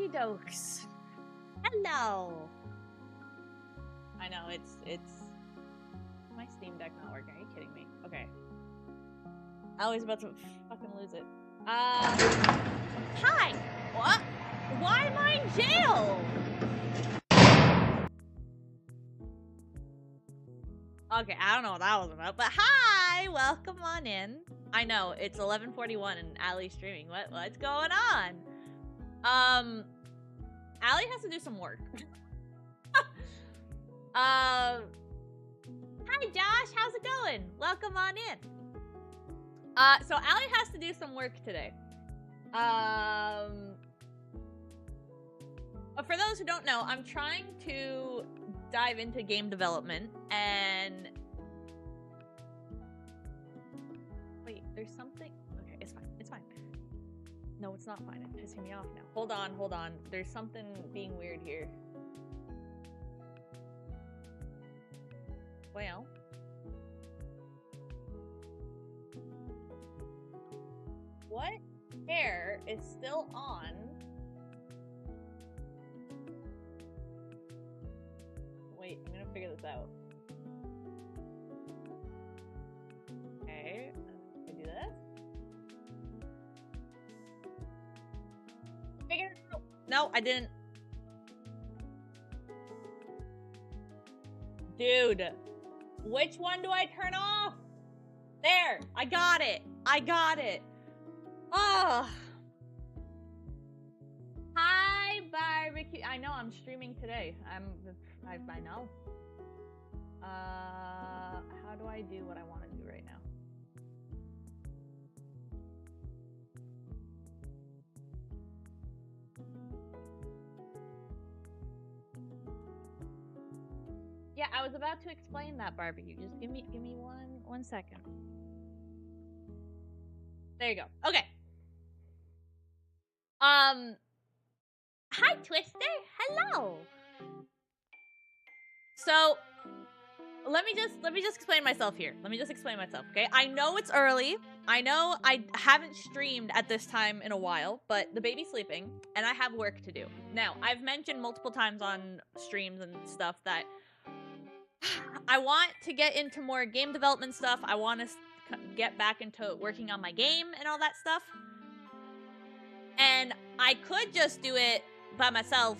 Okie dokes. Hello. I know it's. My Steam Deck not working? Are you kidding me? Okay. I was about to fucking lose it. Hi. What? Why am I in jail? Okay, I don't know what that was about, but hi, welcome on in. I know it's 11:41 and Allie's streaming. What's going on? Allie has to do some work. Hi Josh, how's it going? Welcome on in. So Allie has to do some work today. But for those who don't know, I'm trying to dive into game development and wait, there's something. Okay, it's fine. It's fine. No, it's not fine. It's pissing me off now. Hold on. There's something being weird here. Well. What hair is still on? Wait, I'm gonna figure this out. Okay, I do this. Figure it out. No, I didn't. Dude, which one do I turn off? There, I got it. Oh. Hi, barbecue. I know I'm streaming today. I know. How do I do what I want to do right now? Yeah, I was about to explain that, barbecue. Just give me one second. There you go. Okay. Hi Twister. Hello. So, let me just explain myself here. Okay? I know it's early. I know I haven't streamed at this time in a while, but the baby's sleeping and I have work to do. Now, I've mentioned multiple times on streams and stuff that I want to get into more game development stuff. I want to get back into working on my game and all that stuff. And I could just do it by myself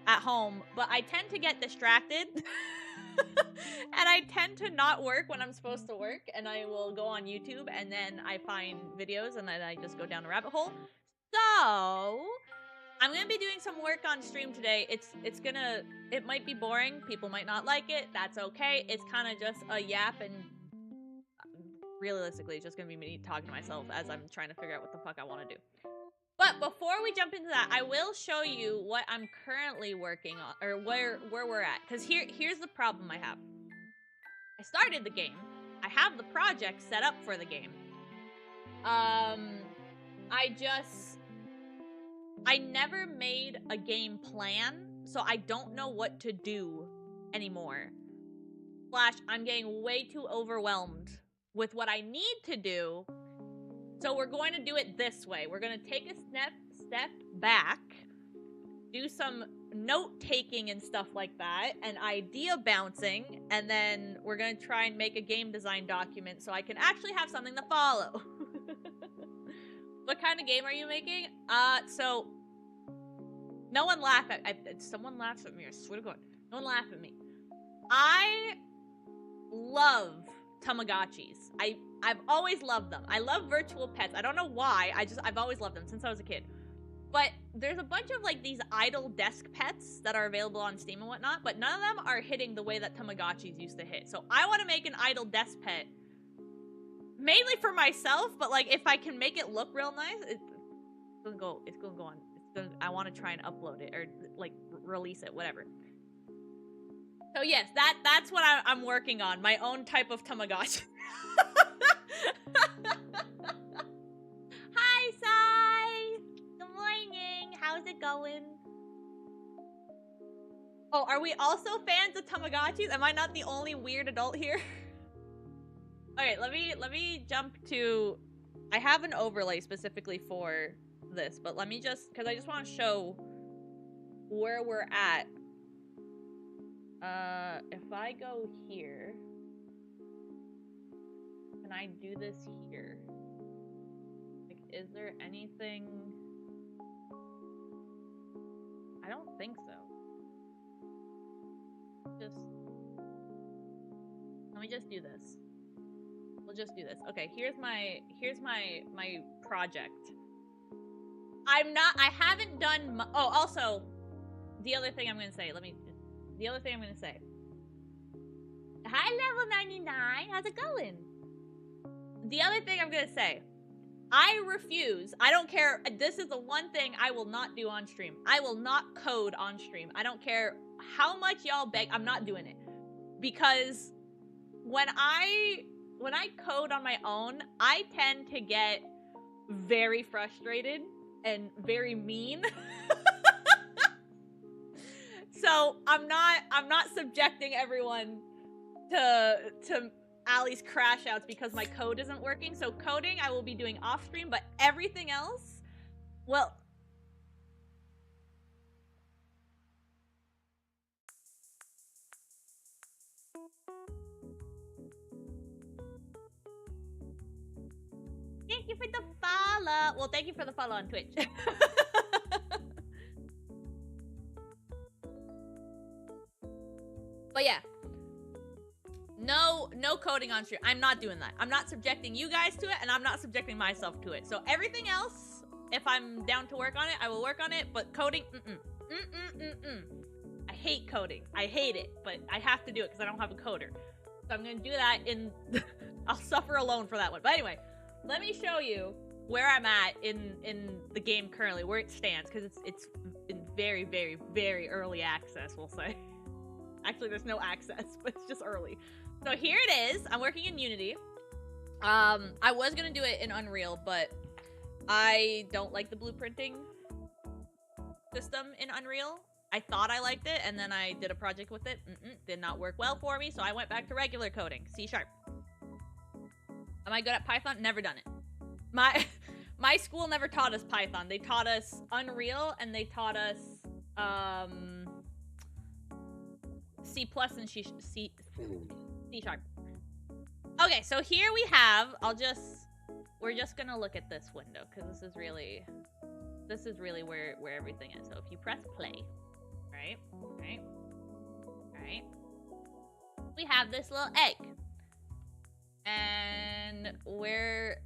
at home, but I tend to get distracted. And I tend to not work when I'm supposed to work, and I will go on YouTube and then I find videos and then I just go down a rabbit hole. So I'm gonna be doing some work on stream today. It might be boring, people might not like it, that's okay. It's kind of just a yap, and realistically it's just gonna be me talking to myself as I'm trying to figure out what the fuck I want to do. But before we jump into that, I will show you what I'm currently working on, or where we're at. Because here's the problem I have. I started the game. I have the project set up for the game. I never made a game plan, so I don't know what to do anymore. / I'm getting way too overwhelmed with what I need to do. So we're going to do it this way. We're going to take a step back, do some note-taking and stuff like that, and idea bouncing, and then we're going to try and make a game design document so I can actually have something to follow. What kind of game are you making? So no one laugh at someone laughs at me, I swear to God. No one laugh at me. I love Tamagotchis. I've always loved them. I love virtual pets. I don't know why. I've always loved them since I was a kid. But there's a bunch of like these idle desk pets that are available on Steam and whatnot, but none of them are hitting the way that Tamagotchis used to hit. So I want to make an idle desk pet, mainly for myself. But like, if I can make it look real nice, it's gonna go on. I want to try and upload it or like release it, whatever. So yes, that's what I'm working on. My own type of Tamagotchi. Hi, Sai! Good morning! How's it going? Oh, are we also fans of Tamagotchis? Am I not the only weird adult here? Okay, let me jump to... I have an overlay specifically for this, but let me just... Because I just want to show where we're at. If I go here, can I do this here? Like, is there anything? I don't think so. Let me just do this. We'll just do this. Okay, here's my project. I haven't done oh, also, the other thing I'm gonna say, hi, level 99, how's it going? The other thing I'm gonna say, I refuse, I don't care, this is the one thing I will not do on stream. I will not code on stream. I don't care how much y'all beg, I'm not doing it. Because when I code on my own, I tend to get very frustrated and very mean. So I'm not subjecting everyone to Allie's crash outs because my code isn't working. So coding I will be doing off stream, but everything else, well, thank you for the follow. Well, thank you for the follow on Twitch. But yeah. No coding on stream. I'm not doing that. I'm not subjecting you guys to it, and I'm not subjecting myself to it. So everything else, if I'm down to work on it, I will work on it. But coding, I hate coding. I hate it, but I have to do it because I don't have a coder. So I'm gonna do that in... I'll suffer alone for that one. But anyway, let me show you where I'm at in the game currently, where it stands, because it's in very, very, very early access, we'll say. Actually, there's no access, but it's just early. So here it is. I'm working in Unity. I was gonna do it in Unreal, but I don't like the blueprinting system in Unreal. I thought I liked it, and then I did a project with it. Did not work well for me, so I went back to regular coding. C#. Am I good at Python? Never done it. My school never taught us Python. They taught us Unreal, and they taught us C+ and C#. Okay, so here we have, we're just gonna look at this window, because this is really where everything is. So if you press play, right, we have this little egg. And where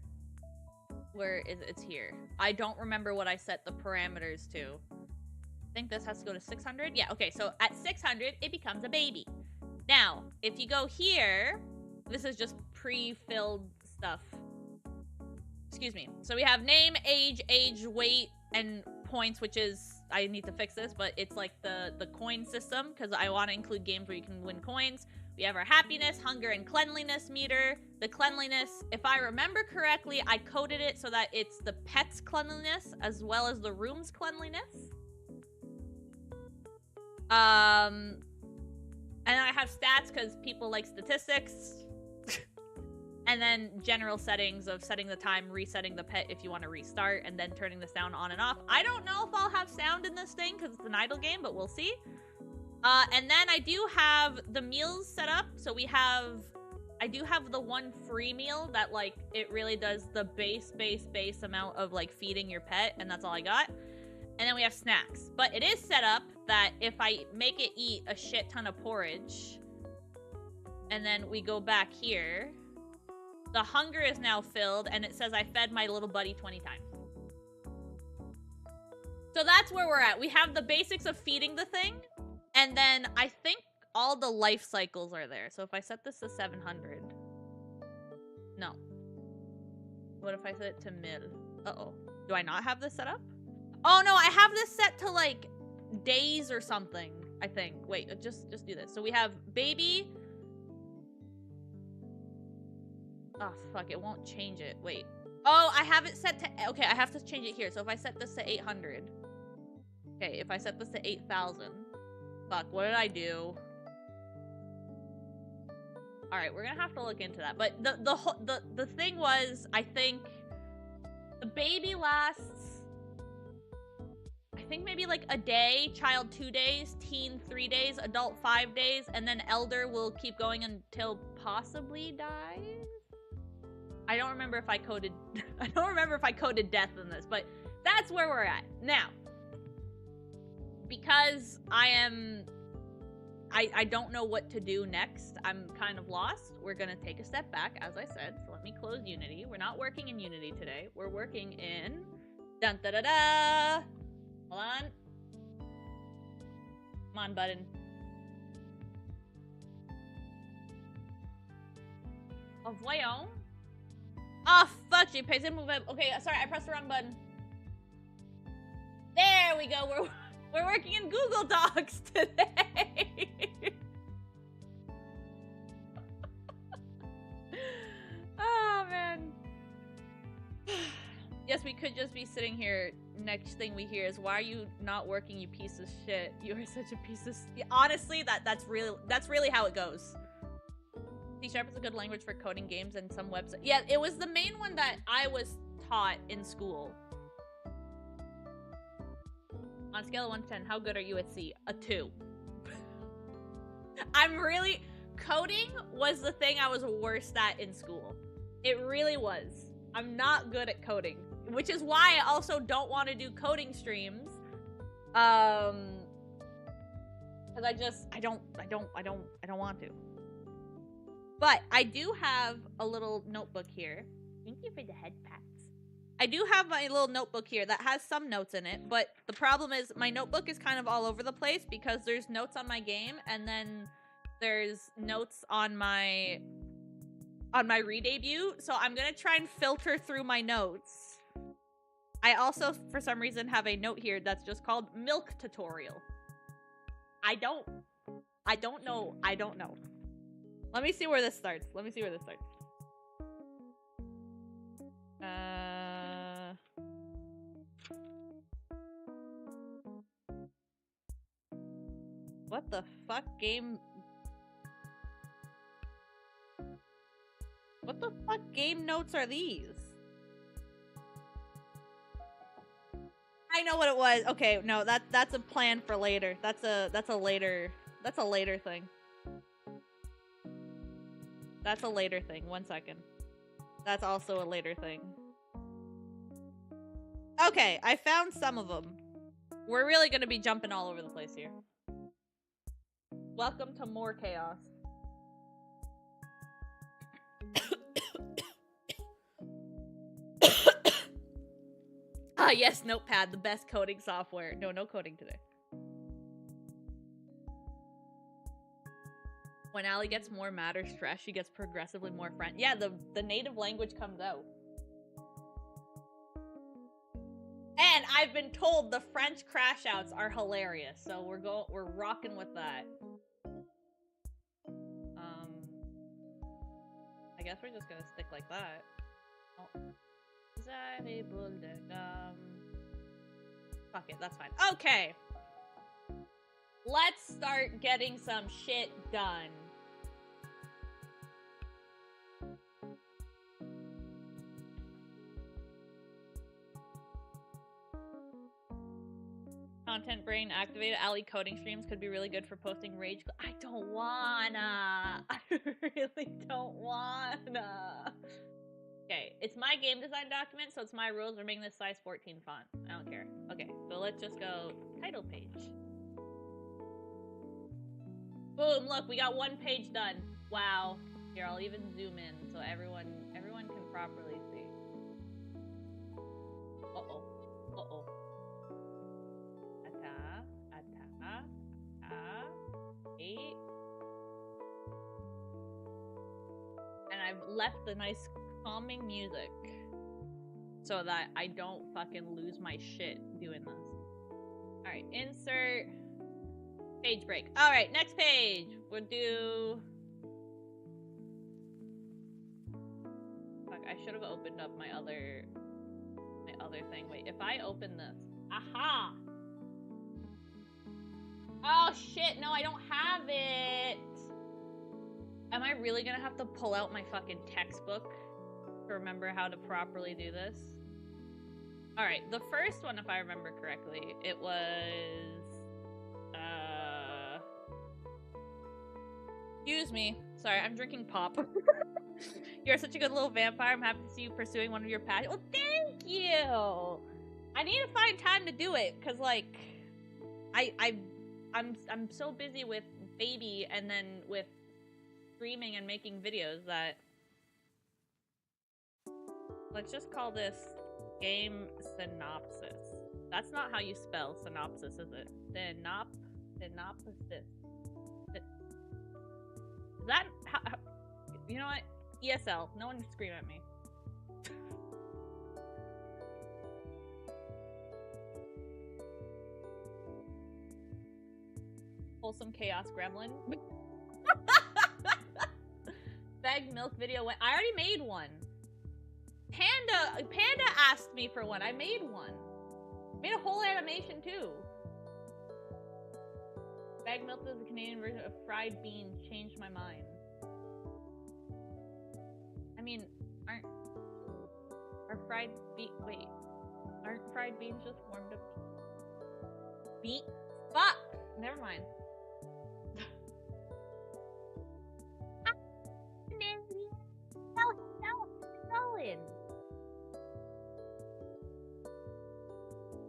is it? It's here. I don't remember what I set the parameters to. I think this has to go to 600. Yeah, okay, so at 600, it becomes a baby. Now, if you go here, this is just pre-filled stuff. Excuse me. So we have name, age, weight, and points, which is, I need to fix this, but it's like the coin system, because I want to include games where you can win coins. We have our happiness, hunger, and cleanliness meter. The cleanliness, if I remember correctly, I coded it so that it's the pet's cleanliness as well as the room's cleanliness. And I have stats because people like statistics. And then general settings of setting the time, resetting the pet if you want to restart, and then turning the sound on and off. I don't know if I'll have sound in this thing because it's an idle game, but we'll see. And then I do have the meals set up. So I do have the one free meal that, like, it really does the base amount of, like, feeding your pet, and that's all I got. And then we have snacks. But it is set up that if I make it eat a shit ton of porridge, and then we go back here, the hunger is now filled, and it says I fed my little buddy 20 times. So that's where we're at. We have the basics of feeding the thing, and then I think all the life cycles are there. So if I set this to 700... No. What if I set it to mil? Uh-oh. Do I not have this set up? Oh, no, I have this set to, like, days or something, I think. Wait, just do this. So we have baby... Oh, fuck, it won't change it. Wait. Oh, I have it set to... Okay, I have to change it here. So if I set this to 800... Okay, if I set this to 8,000... Fuck, what did I do? Alright, we're gonna have to look into that. But the thing was, I think... The baby lasts... I think maybe like a day, child 2 days, teen 3 days, adult 5 days, and then elder will keep going until possibly dies. I don't remember if I coded I don't remember if I coded death in this, but that's where we're at. Now, because I don't know what to do next. I'm kind of lost. We're gonna take a step back, as I said. So let me close Unity. We're not working in Unity today. We're working in dun da da da. Hold on. Come on, button. Oh, voyons. Oh, fuck, j'ai pesé mauvais. Okay, sorry, I pressed the wrong button. There we go. We're working in Google Docs today. Oh, man. Yes, we could just be sitting here. Next thing we hear is, why are you not working, you piece of shit? You are such a piece of... Honestly, that's really how it goes. C# is a good language for coding games and some websites. Yeah, it was the main one that I was taught in school. On a scale of 1 to 10, how good are you at C? A 2. Coding was the thing I was worst at in school. It really was. I'm not good at coding, which is why I also don't want to do coding streams. Because I don't want to. But I do have a little notebook here. Thank you for the head pats. I do have my little notebook here that has some notes in it, but the problem is my notebook is kind of all over the place because there's notes on my game and then there's notes on my re-debut, so I'm gonna try and filter through my notes. I also, for some reason, have a note here that's just called Milk Tutorial. I don't know. Let me see where this starts. What the fuck game? What the fuck game notes are these? I know what it was. Okay, no, that's a plan for later. That's a later thing. That's a later thing. 1 second. That's also a later thing. Okay, I found some of them. We're really gonna be jumping all over the place here. Welcome to more chaos. Ah, yes, Notepad, the best coding software. No coding today. When Allie gets more mad or stressed, she gets progressively more friendly. Yeah, the native language comes out. And I've been told the French crash outs are hilarious, so we're rocking with that. I guess we're just gonna stick like that. Oh. Fuck it, that's fine. Okay. Let's start getting some shit done. Content brain activated. Allie coding streams could be really good for posting rage. I don't wanna. I really don't wanna. Okay, it's my game design document, so it's my rules. We're making this size 14 font. I don't care. Okay, so let's just go title page. Boom, look, we got 1 page done. Wow. Here, I'll even zoom in so everyone can properly see. Uh-oh. Uh-oh. Eight. And I've left the nice calming music so that I don't fucking lose my shit doing this. Alright, insert page break. Alright, next page. We'll do... Fuck, I should have opened up my other thing. Wait, if I open this... Aha! Oh shit, no, I don't have it! Am I really gonna have to pull out my fucking textbook to remember how to properly do this? Alright, the first one, if I remember correctly, it was... Excuse me. Sorry, I'm drinking pop. You're such a good little vampire. I'm happy to see you pursuing one of your passions. Well, thank you! I need to find time to do it, because, like... I'm so busy with baby and then with streaming and making videos that... Let's just call this game synopsis. That's not how you spell synopsis, is it? Synopsis. Is that how, you know what? ESL. No one scream at me. Wholesome chaos gremlin. Bag milk video went. I already made one. Panda asked me for one. I made one. Made a whole animation too. Bag milk is the Canadian version of fried beans. Changed my mind. I mean, aren't fried beans just warmed up beet? Fuck! Never mind.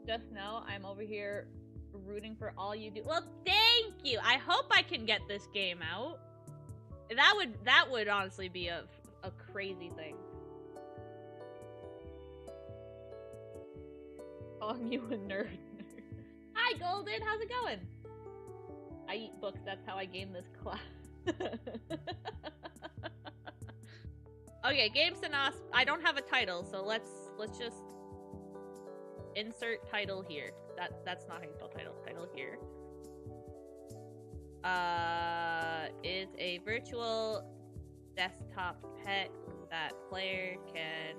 Just know I'm over here rooting for all you do. Well, thank you. I hope I can get this game out. That would honestly be a crazy thing. Calling you a nerd. Hi, Golden. How's it going? I eat books. That's how I gain this class. Okay, game synopsis. I don't have a title, so let's just insert title here. That's not how you spell title. Title here. Is a virtual desktop pet that player can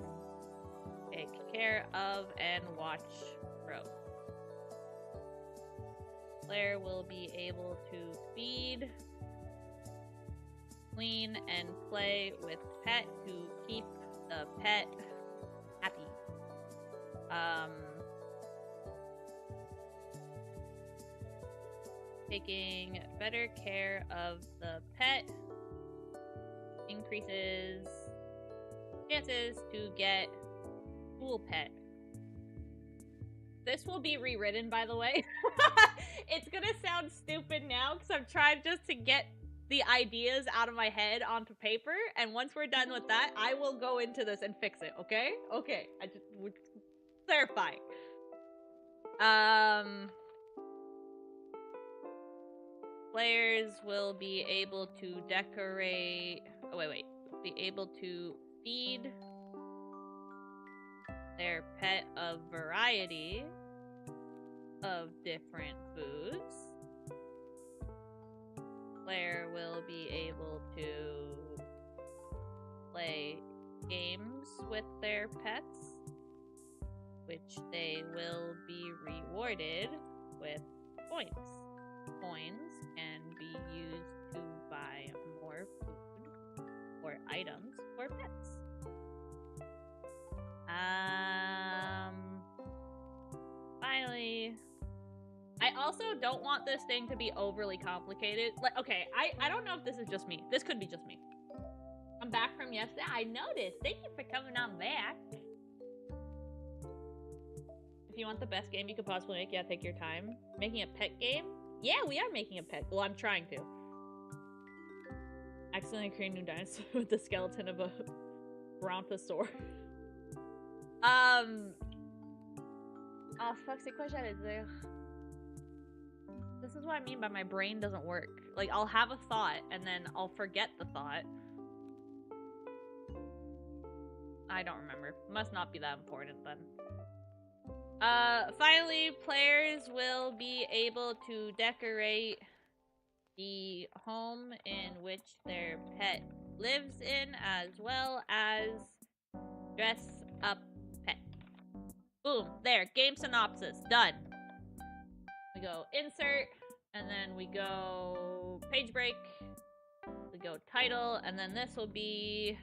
take care of and watch grow. Player will be able to feed, clean, and play with pet to keep the pet happy. Taking better care of the pet increases chances to get cool pet. This will be rewritten, by the way. It's gonna sound stupid now because I'm trying just to get the ideas out of my head onto paper, and once we're done with that, I will go into this and fix it, okay? Okay, I just would clarify. Players will be able to decorate... Oh, wait. Be able to feed their pet a variety of different foods. Player will be able to play games with their pets, which they will be rewarded with points. Coins can be used to buy more food or items for pets. Finally, I also don't want this thing to be overly complicated. Like, okay, I don't know if this is just me. This could be just me. I'm back from yesterday. I noticed. Thank you for coming on back. If you want the best game you could possibly make, yeah, take your time. Making a pet game? Yeah, we are making a pet. Well, I'm trying to. Accidentally create a new dinosaur with the skeleton of a brontosaur. Oh, fuck, c'est quoi j'allais dire? This is what I mean by my brain doesn't work. Like, I'll have a thought, and then I'll forget the thought. I don't remember. Must not be that important, then. Finally, players will be able to decorate the home in which their pet lives in, as well as dress up pet. Boom. There. Game synopsis. Done. We go insert, and then we go page break. We go title, and then this will be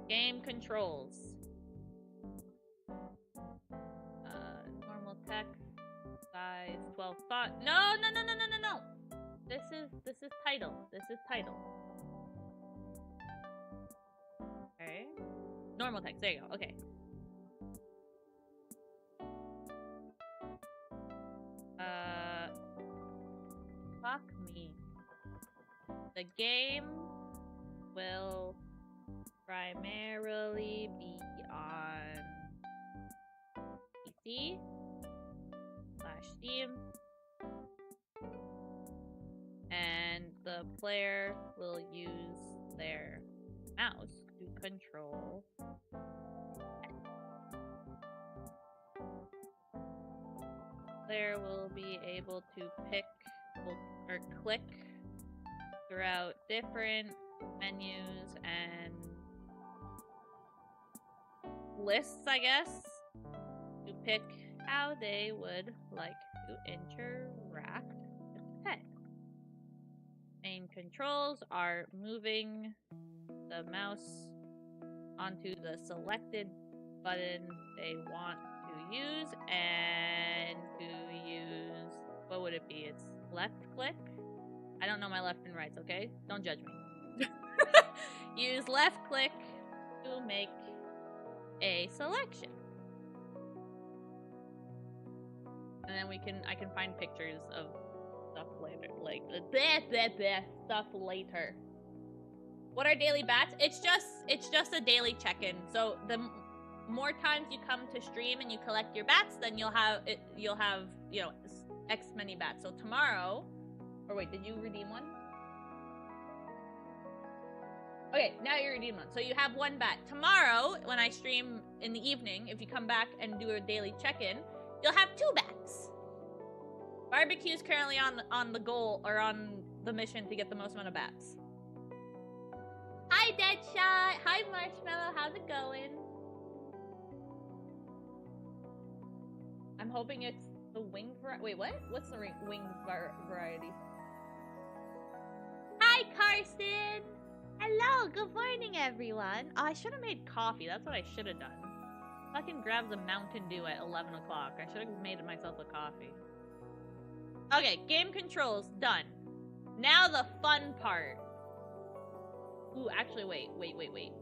game controls. size, 12 font. No, no, no, no, no, no, no. This is title. This is title. Okay. Normal text. There you go. Okay. Fuck me. The game will primarily be on PC/Steam, and the player will use their mouse to control player will be able to pick or click throughout different menus and lists, I guess, to pick how they would like to interact with the pet. Main controls are moving the mouse onto the selected button they want to use, and to use, what would it be? It's left click? I don't know my left and rights, okay? Don't judge me. Use left click to make a selection. And then I can find pictures of stuff later, like stuff later. What are daily bats? It's just a daily check-in. So the more times you come to stream and you collect your bats, then you'll have you know, X many bats. So tomorrow, or wait, did you redeem one? Okay, now you redeem one. So you have one bat. Tomorrow, when I stream in the evening, if you come back and do a daily check-in, you'll have 2 bats. Barbecue is currently on the goal, or on the mission to get the most amount of bats. Hi, Deadshot. Hi, Marshmallow. How's it going? I'm hoping it's the winged variety. Wait, what? What's the winged variety? Hi, Karsten. Hello. Good morning, everyone. Oh, I should have made coffee. That's what I should have done. Fucking grab the Mountain Dew at 11 o'clock. I should have made myself a coffee. Okay, game controls done. Now the fun part. Ooh, actually, wait.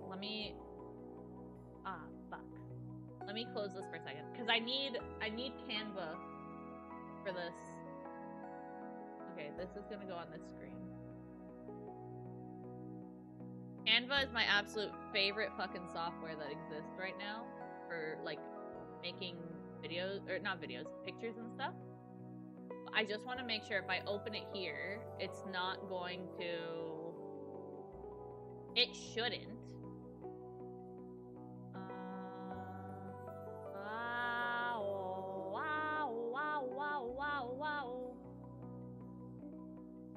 Let me... Ah, fuck. Let me close this for a second, because I need Canva for this. Okay, this is gonna go on this screen. Canva is my absolute favorite fucking software that exists right now for, like, making videos, or not videos, pictures and stuff. I just want to make sure if I open it here, it's not going to... It shouldn't. Wow.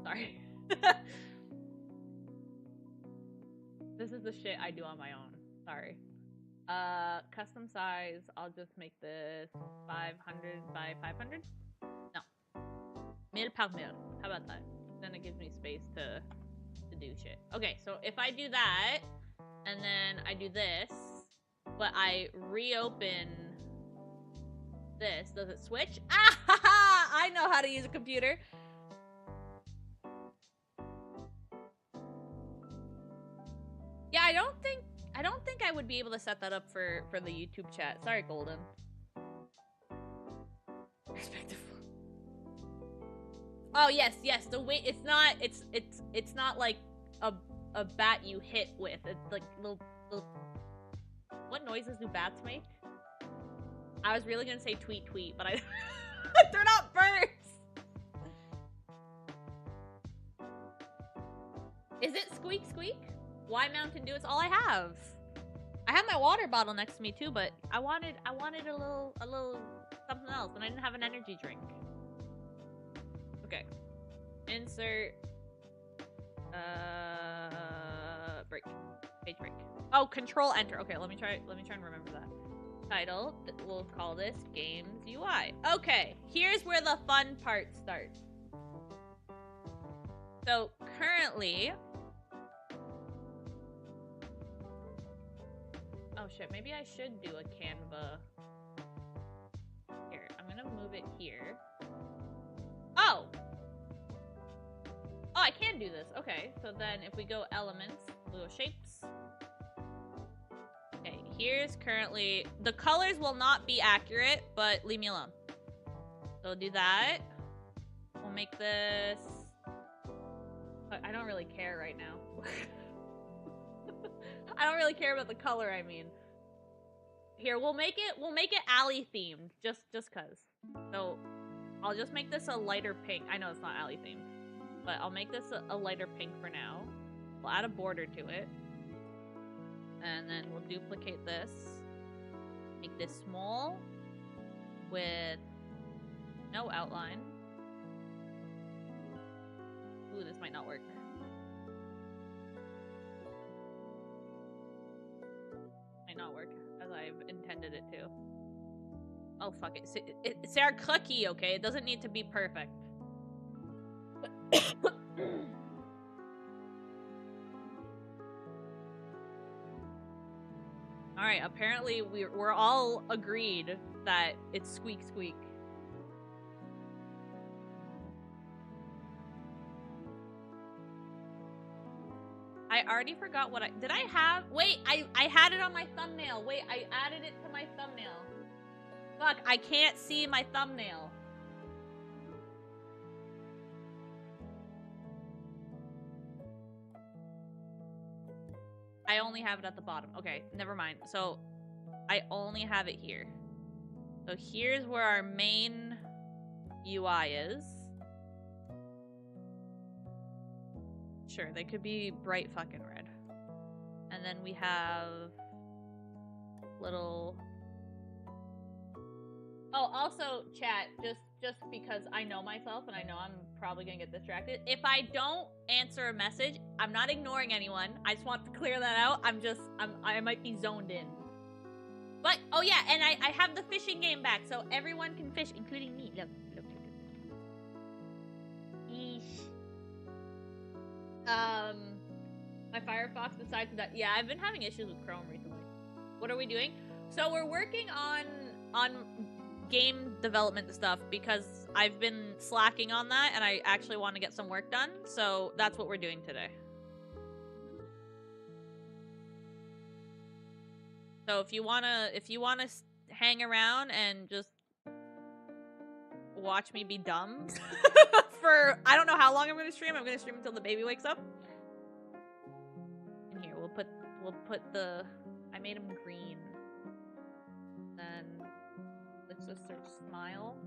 Sorry. This is the shit I do on my own. Sorry. Custom size, I'll just make this 500 by 500? No. 1000 par 1000. How about that? Then it gives me space to do shit. Okay, so if I do that, and then I do this, but I reopen this, does it switch? Ah ha ha! I know how to use a computer. Yeah, I don't think I would be able to set that up for the YouTube chat. Sorry, Golden. Respectful. Oh yes. The way it's not like a bat you hit with. It's like little. What noises do bats make? I was really gonna say tweet, but I they're not birds. Is it squeak? Why Mountain Dew? It's all I have. I have my water bottle next to me too, but I wanted a little something else, and I didn't have an energy drink. Okay. Insert break. Page break. Oh, control enter. Okay, let me try and remember that. Title, we'll call this Games UI. Okay, here's where the fun part starts. So currently, oh shit, maybe I should do a Canva. Here, I'm gonna move it here. I can do this. Okay, so then if we go elements, we'll go shapes. Okay, here's currently... The colors will not be accurate, but leave me alone. So we'll do that. We'll make this... I don't really care right now. I don't really care about the color, I mean. Here, we'll make it alley themed, just cause. So I'll just make this a lighter pink. I know it's not alley themed, but I'll make this a lighter pink for now. We'll add a border to it. And then we'll duplicate this. Make this small with no outline. Ooh, this might not work. Might not work as I've intended it to. Oh, fuck it. It's our cookie, okay? It doesn't need to be perfect. Alright, apparently we're all agreed that it's squeak squeak. I already forgot what did I have? Wait, I had it on my thumbnail. Wait, I added it to my thumbnail. Fuck, I can't see my thumbnail. I only have it at the bottom. Okay, never mind. So, I only have it here. So here's where our main UI is. Sure, they could be bright fucking red. And then we have little... Oh, also, chat, just because I know myself and I know I'm probably gonna get distracted. If I don't answer a message, I'm not ignoring anyone. I just want to clear that out. I might be zoned in. But, oh yeah, and I have the fishing game back, so everyone can fish, including me. Look. Eesh. My Firefox decides that, yeah, I've been having issues with Chrome recently. What are we doing? So we're working on game development stuff because I've been slacking on that and I actually want to get some work done. So that's what we're doing today. So if you wanna hang around and just watch me be dumb for I don't know how long I'm gonna stream. I'm gonna stream until the baby wakes up. And here we'll put the I made him green. Then let's just search smile.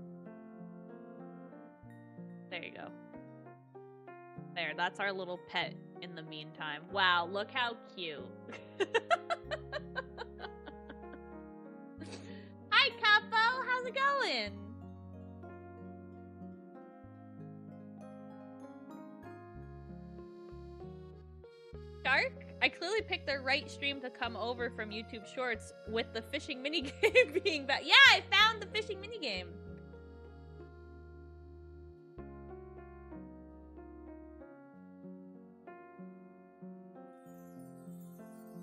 There you go. There, that's our little pet in the meantime. Wow, look how cute. Hi, Capo! How's it going? Shark? I clearly picked the right stream to come over from YouTube Shorts with the fishing minigame being back. Yeah, I found the fishing minigame.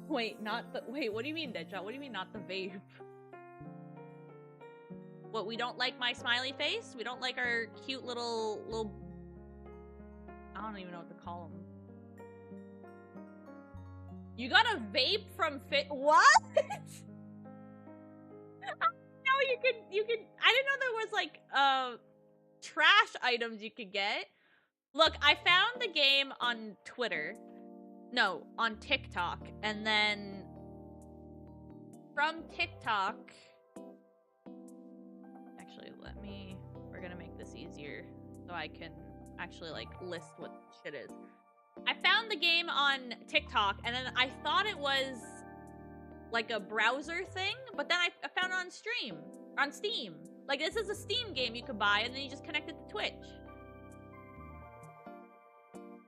Wait, what do you mean, Deadshot? What do you mean not the vape? What, we don't like my smiley face? We don't like our cute little... I don't even know what to call them. You got a vape from What? I didn't know you could, I didn't know there was, like, trash items you could get. Look, I found the game on Twitter. No, on TikTok. And then from TikTok... Actually, we're gonna make this easier so I can actually, like, list what shit is. I found the game on TikTok, and then I thought it was, like, a browser thing, but then I found it on Steam. Like, this is a Steam game you could buy, and then you just connect it to Twitch.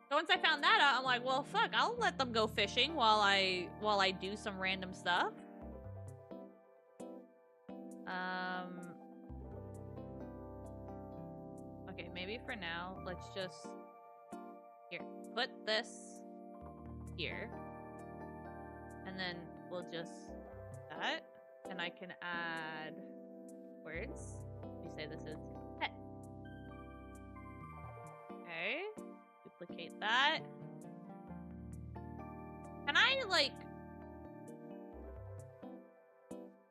So once I found that out, I'm like, well, fuck, I'll let them go fishing while I do some random stuff. Okay, maybe for now, let's just... Here, put this here. And then we'll just... that. And I can add words. We say this is pet. Okay. duplicate that. Can I, like...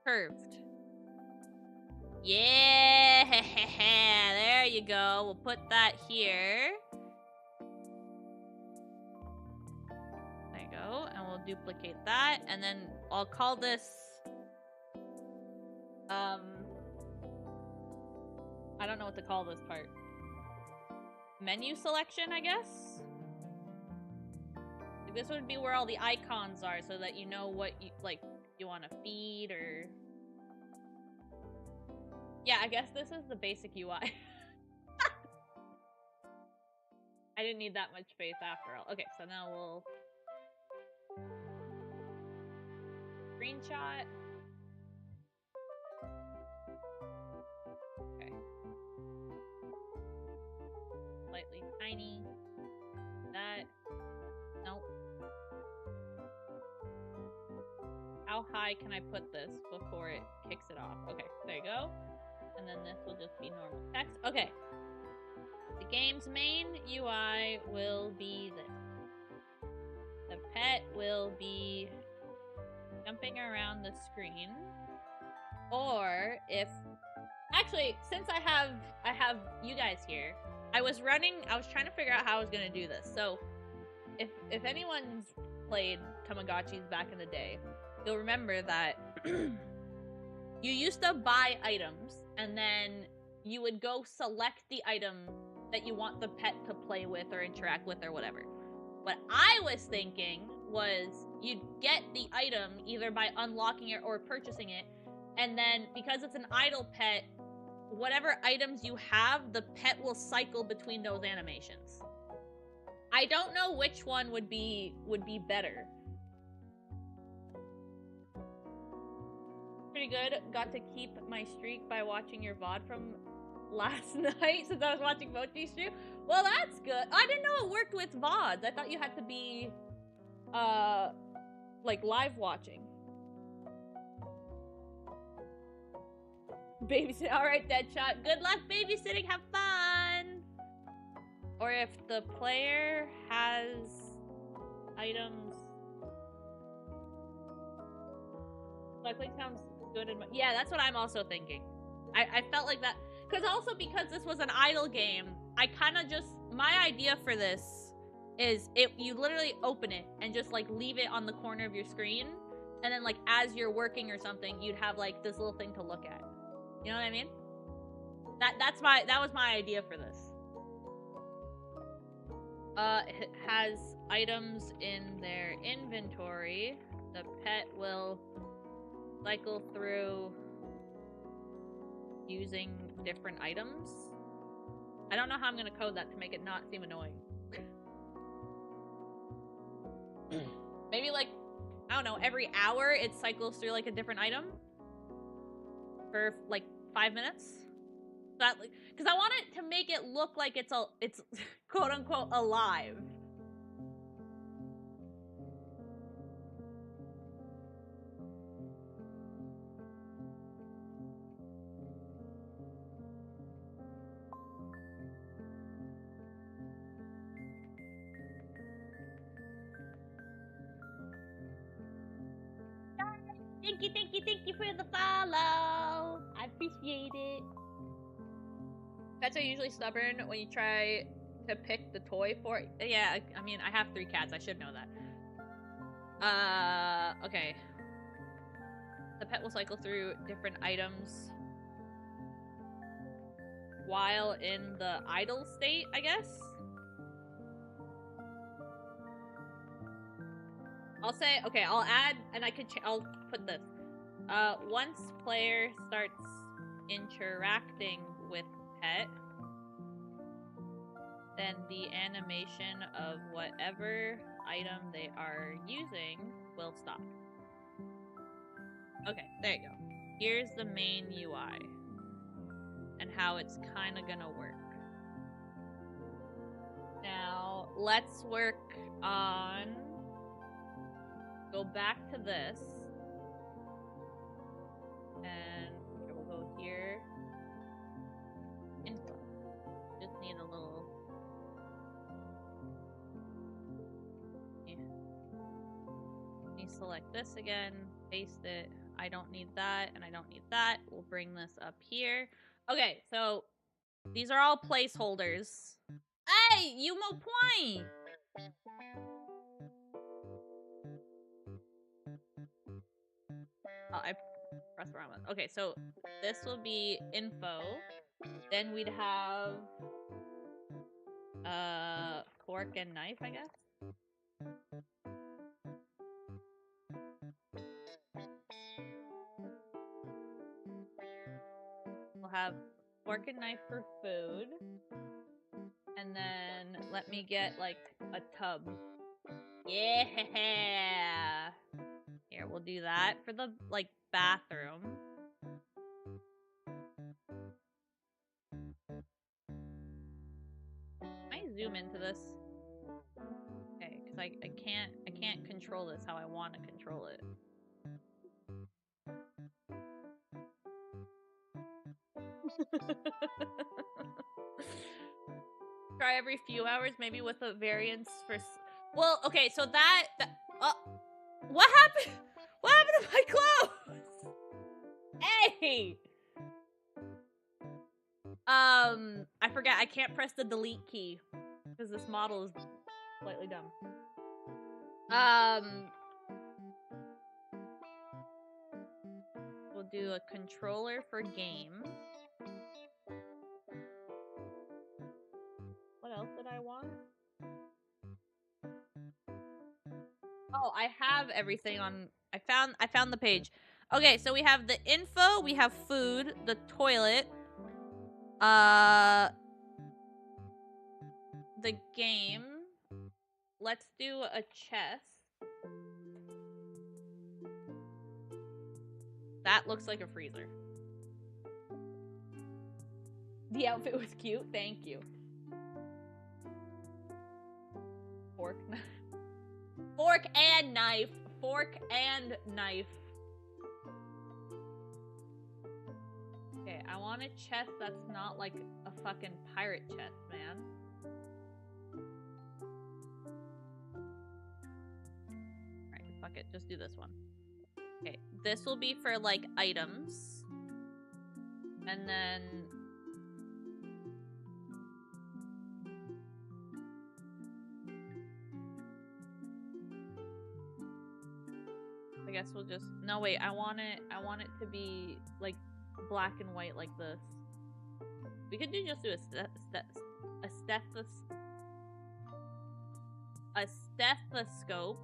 Curved. Yeah! There you go. We'll put that here. There you go. And we'll duplicate that. And then I'll call this... I don't know what to call this part. Menu selection, I guess? This would be where all the icons are so that you know what you, like, you want to feed or... Yeah, I guess this is the basic UI. I didn't need that much space after all. Okay, so now we'll... Screenshot. Okay. Slightly tiny. That. Nope. How high can I put this before it kicks it off? Okay, there you go. And then this will just be normal text. Okay. The game's main UI will be this. The pet will be jumping around the screen. Or if... Actually, since I have you guys here, I was trying to figure out how I was gonna do this. So, if anyone's played Tamagotchis back in the day, you'll remember that you used to buy items, and then you would go select the item that you want the pet to play with or interact with or whatever. What I was thinking was you'd get the item either by unlocking it or purchasing it, and then because it's an idle pet, whatever items you have, the pet will cycle between those animations. I don't know which one would be better. Pretty good. Got to keep my streak by watching your VOD from last night since I was watching Mochi stream. Well, that's good. I didn't know it worked with VODs. I thought you had to be, like live watching. Babysit. Alright, Deadshot. Good luck babysitting. Have fun. Or if the player has items. Luckily sounds good. Yeah, that's what I'm also thinking. I felt like that. Because this was an idle game, I kind of just... My idea for this is you literally open it and just like leave it on the corner of your screen. And then like as you're working or something, you'd have like this little thing to look at. You know what I mean? That was my idea for this. It has items in their inventory. The pet will cycle through using different items. I don't know how I'm gonna code that to make it not seem annoying. Maybe like, I don't know, every hour it cycles through like a different item for like 5 minutes. That, like, because I want it to make it look like it's quote unquote alive. Thank you for the follow. I appreciate it. Pets are usually stubborn when you try to pick the toy for it. Yeah, I mean, I have 3 cats. I should know that. Okay. The pet will cycle through different items while in the idle state, I guess. I'll say, okay, I'll add, and I'll put this. Once player starts interacting with pet, then the animation of whatever item they are using will stop. Okay, there you go. Here's the main UI and how it's kind of gonna work. Now, let's work on... Go back to this. And we'll go here. Info. Just need a little... select this again, paste it. I don't need that, and I don't need that. We'll bring this up here. Okay, so these are all placeholders. Hey, Yumo Point! Oh, I pressed the wrong one. Okay, so this will be info. Then we'd have fork and knife, I guess. We'll have fork and knife for food. And then let me get like a tub. Yeah. Here, we'll do that for the like bathroom. Can I zoom into this? Okay, because I can't control this how I want to control it. Try every few hours, maybe with a variance for. Well, okay, so that what happened? What happened to my clothes? Hey. I forgot. I can't press the delete key because this model is slightly dumb. We'll do a controller for game. What else did I want? Oh, I have everything on. I found the page. Okay, so we have the info, we have food, the toilet, the game. Let's do a chest. That looks like a freezer. The outfit was cute. Thank you. Fork. Fork and knife. Fork and knife. Okay, I want a chest that's not like a fucking pirate chest, man. Alright, fuck it. Just do this one. Okay, this will be for like items. And then I guess we'll just no wait, I want it to be like black and white like this. We could just do a stethoscope.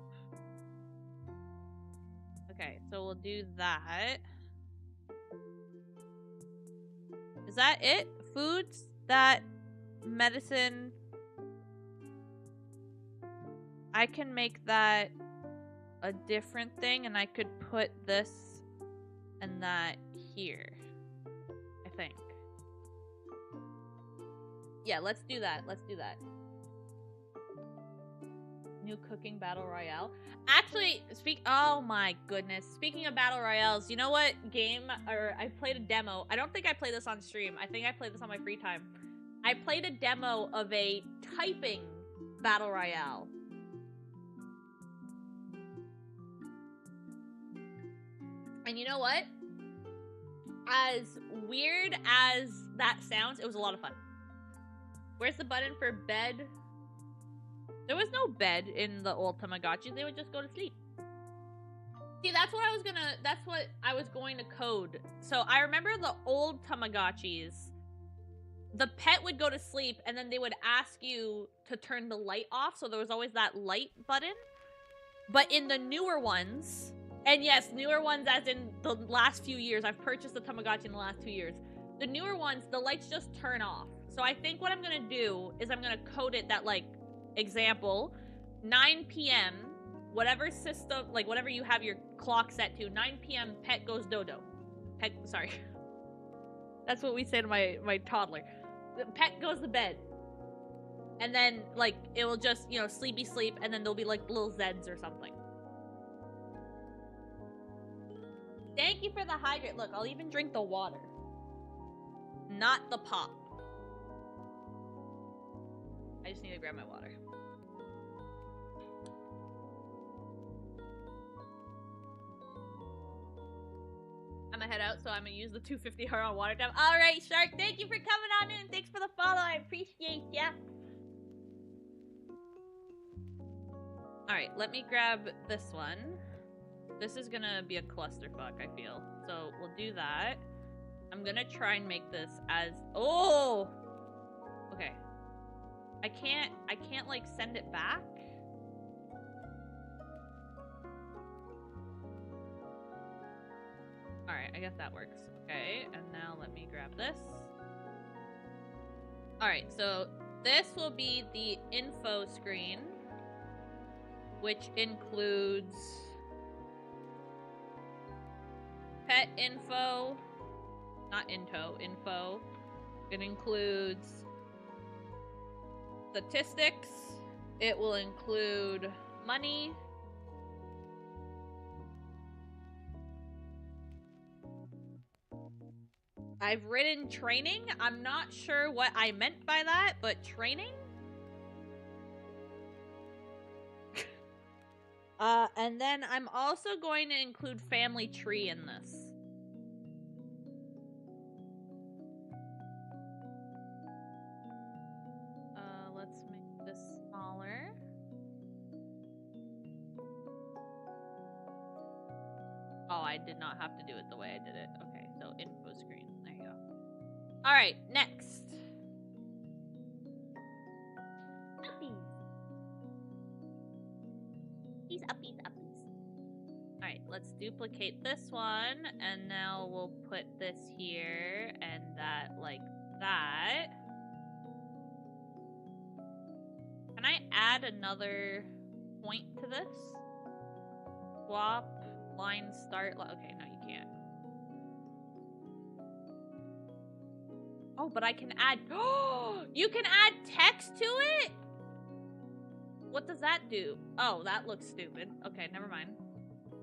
Okay, so we'll do that. Is that it? Foods, that, medicine. I can make that a different thing, and I could put this and that here. I think. Yeah, let's do that. Let's do that. New cooking battle royale. Actually, oh my goodness. Speaking of battle royales, you know what game, or I played a demo. I don't think I played this on stream. I think I played this on my free time. I played a demo of a typing battle royale. And you know what? As weird as that sounds, it was a lot of fun. Where's the button for bed? There was no bed in the old Tamagotchis. They would just go to sleep. See, that's what I was going to code. So I remember the old Tamagotchis. The pet would go to sleep, and then they would ask you to turn the light off. So there was always that light button. But in the newer ones, and yes, newer ones as in the last few years. I've purchased a Tamagotchi in the last 2 years. The newer ones, the lights just turn off. So I think what I'm going to do is I'm going to code it that, like, example, 9 p.m., whatever system, like, whatever you have your clock set to, 9 p.m., pet goes dodo. Pet, sorry. That's what we say to my toddler. The pet goes to bed. And then, like, it will just, you know, sleepy sleep, and then there'll be, like, little Zeds or something. Thank you for the hydrate. Look, I'll even drink the water. Not the pop. I just need to grab my water. my head out, so I'm gonna use the 250 heart on water time. All right, Shark, thank you for coming on in. Thanks for the follow. I appreciate ya. All right, let me grab this one. This is gonna be a clusterfuck, I feel. So we'll do that. I'm gonna try and make this as... Oh! Okay. I can't, like, send it back. Alright, I guess that works. Okay, and now let me grab this. Alright, so this will be the info screen, which includes pet info, not info. It includes statistics. It will include money. I've written training. I'm not sure what I meant by that, but training? And then I'm also going to include family tree in this. Let's make this smaller. Oh, I did not have to do it the way I did it. Okay, so info screen. There you go. All right, next. Uppies. Alright, let's duplicate this one, and now we'll put this here, and that like that. Can I add another point to this? Swap, line start, okay, no you can't. Oh, but I can add, oh, you can add text to it? What does that do? Oh, that looks stupid. Okay, never mind.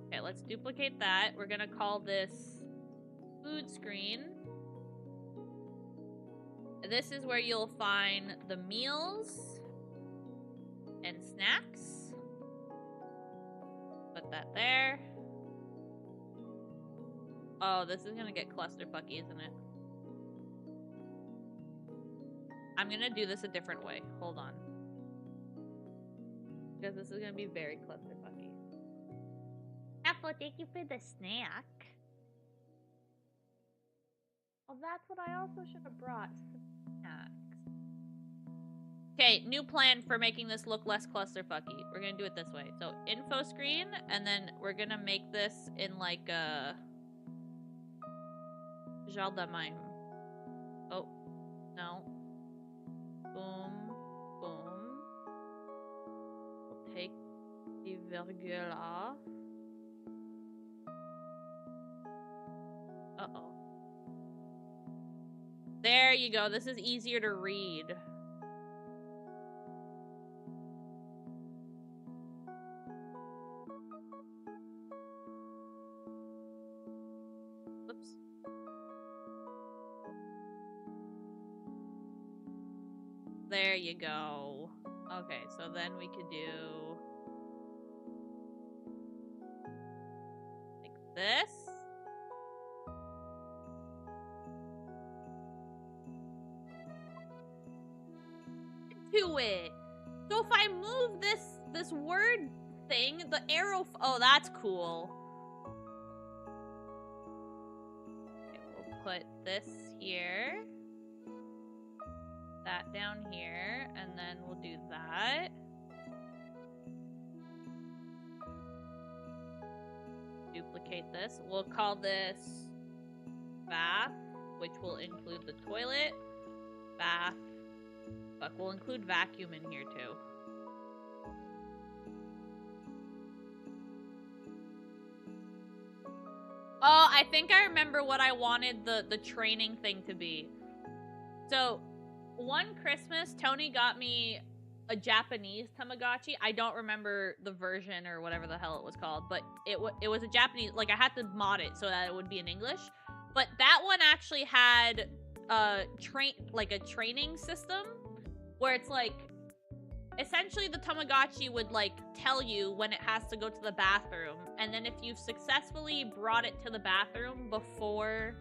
Okay, let's duplicate that. We're gonna call this food screen. This is where you'll find the meals and snacks. Put that there. Oh, this is gonna get clusterfucky, isn't it? I'm gonna do this a different way. Hold on. Because this is gonna be very clusterfucky. Apple, thank you for the snack. Oh, that's what I also should have brought. Snacks. Okay, new plan for making this look less clusterfucky. We're gonna do it this way. So, info screen, and then we're gonna make this in like a... Jardin Mime. Oh, no. Boom. Take the virgule off. Uh-oh. There you go. This is easier to read. Oops. There you go. Okay, so then we could do like this. To it. So if I move this word thing, the arrow, oh, that's cool. Okay, we'll put this here. That down here, and then we'll do that. Duplicate this. We'll call this bath, which will include the toilet. Bath. Fuck, we'll include vacuum in here too. Oh, I think I remember what I wanted the training thing to be. So, one Christmas, Tony got me a Japanese Tamagotchi. I don't remember the version or whatever the hell it was called, but it was a Japanese, like I had to mod it so that it would be in English. But that one actually had a training system where it's like essentially the Tamagotchi would like tell you when it has to go to the bathroom, and then if you've successfully brought it to the bathroom before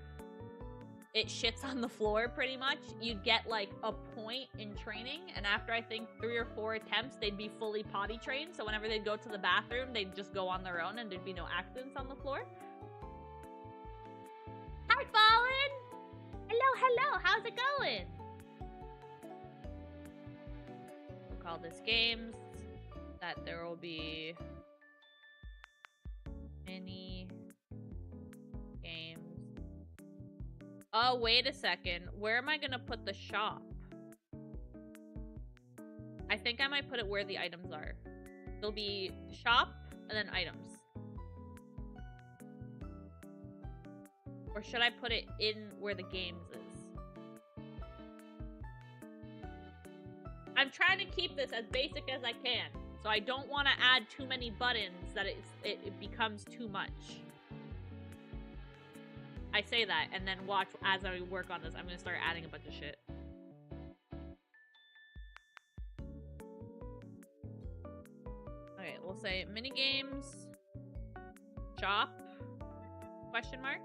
it shits on the floor, pretty much, you'd get like a point in training, and after I think 3 or 4 attempts, they'd be fully potty trained, so whenever they'd go to the bathroom, they'd just go on their own and there'd be no accidents on the floor. Hi, Fallen! Hello, how's it going? We'll call this games, that there will be mini games. Oh, wait a second. Where am I gonna put the shop? I think I might put it where the items are. It'll be shop and then items. Or should I put it in where the games is? I'm trying to keep this as basic as I can, so I don't want to add too many buttons that it becomes too much. I say that, and then watch as I work on this. I'm gonna start adding a bunch of shit. Okay, we'll say mini games, shop, question mark.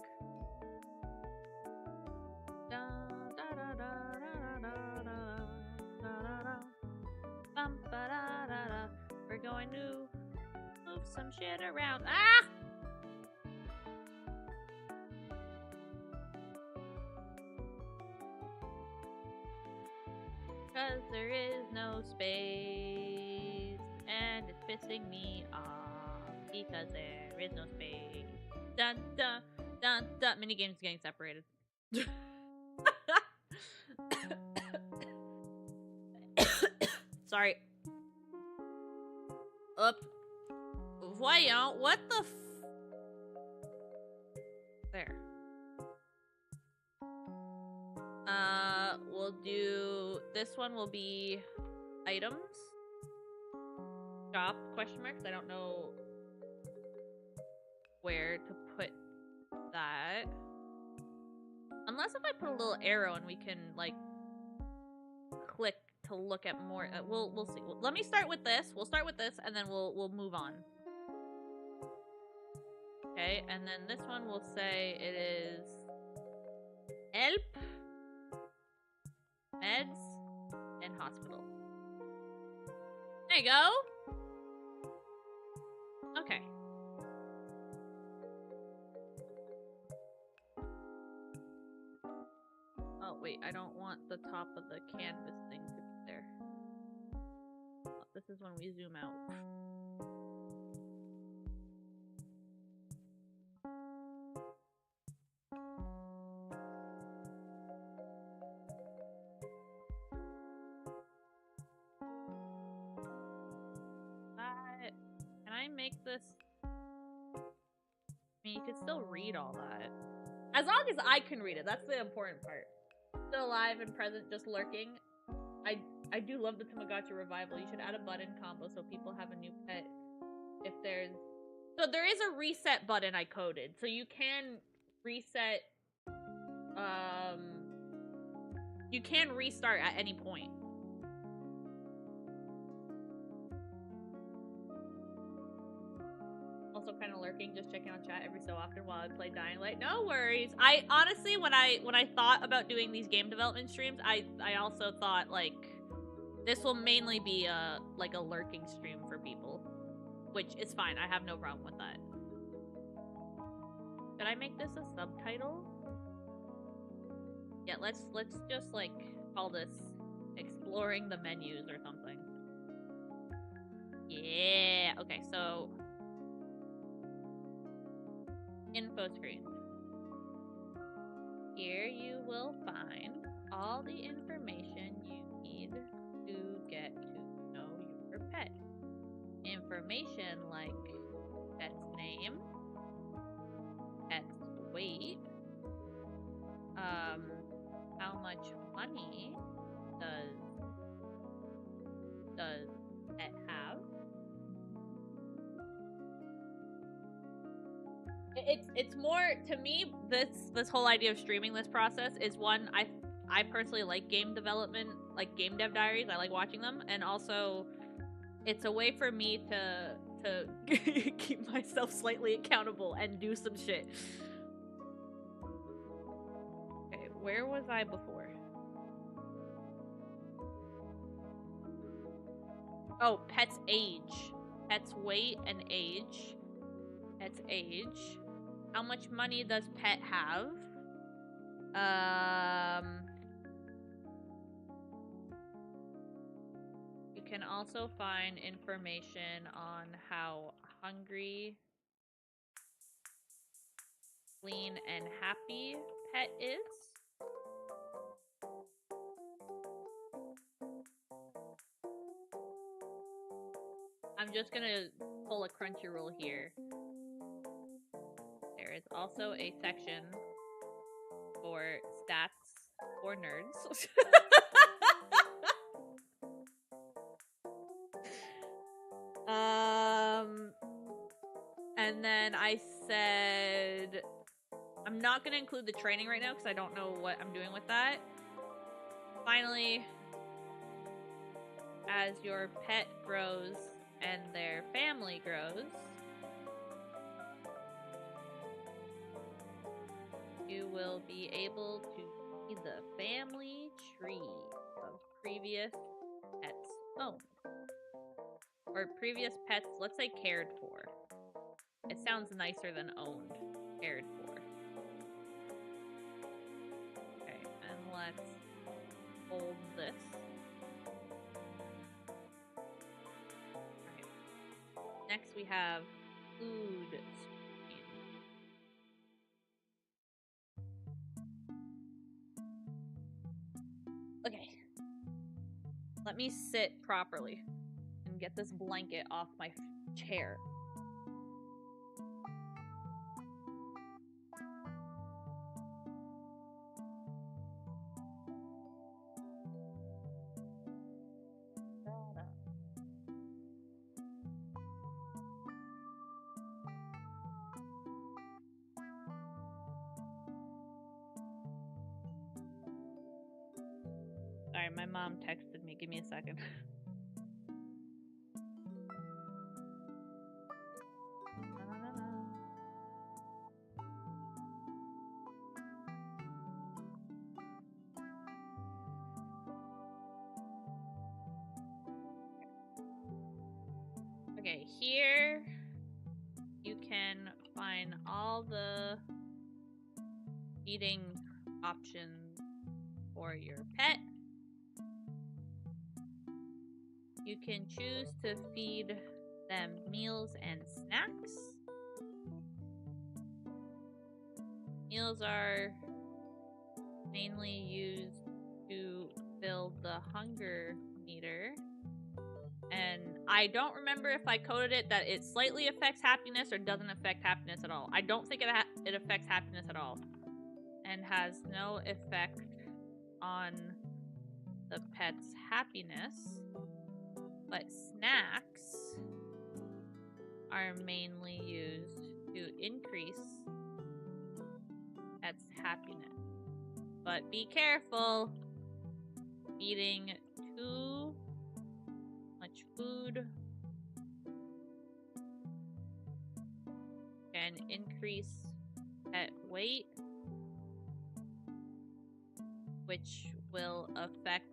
We're going to move some shit around. Ah! Because there is no space, and it's pissing me off because there is no space. Dun dun dun dun. Minigames getting separated. Sorry. Up. Voyons, what the there. We'll do, this one will be items. Shop, question marks. I don't know where to put that. Unless if I put a little arrow and we can, like, click to look at more. We'll see. Let me start with this. We'll start with this, and then we'll move on. Okay, and then this one will say it is help, meds, and hospital. There you go. Okay. Oh, wait, I don't want the top of the canvas thing to be there. Oh, this is when we zoom out. Can I make this? I mean, you could still read all that. As long as I can read it, that's the important part. Still alive and present, just lurking. I do love the Tamagotchi revival. You should add a button combo so people have a new pet. If there's... So there is a reset button I coded. So you can reset... You can restart at any point. Also kind of lurking, just checking on chat every so often while I play Dying Light. No worries. I honestly, when I thought about doing these game development streams, I also thought, like, this will mainly be a lurking stream for people, which is fine. I have no problem with that. Should I make this a subtitle? Yeah, let's just like call this exploring the menus or something. Yeah. Okay, so info screen. Here you will find all the information you need to get to know your pet. Information like pet's name, pet's weight, how much money does pet have? It's more, to me, this whole idea of streaming this process is one, I personally like game development, like game dev diaries. I like watching them, and also it's a way for me to keep myself slightly accountable and do some shit. Okay, where was I before? Oh, pet's age. Pet's weight and age. Pet's age. How much money does pet have? You can also find information on how hungry, clean, and happy pet is. I'm just gonna pull a Crunchyroll here. There is also a section for stats for nerds. And then I said I'm not gonna include the training right now because I don't know what I'm doing with that. Finally, as your pet grows and their family grows, you will be able to see the family tree of previous pets owned. Or previous pets, let's say cared for. It sounds nicer than owned. Cared for. Okay, and let's hold this. Okay. Next we have food screen. Okay. Let me sit properly and get this blanket off my chair. Sorry, my mom texted me. Give me a second. Okay, here you can find all the feeding options for your pet. You can choose to feed them meals and snacks. Meals are mainly used to fill the hunger meter. And I don't remember if I coded it that it slightly affects happiness or doesn't affect happiness at all. I don't think it affects happiness at all. And has no effect on the pet's happiness. But snacks are mainly used to increase pet's happiness. But be careful. Eating too much food can increase pet weight, which will affect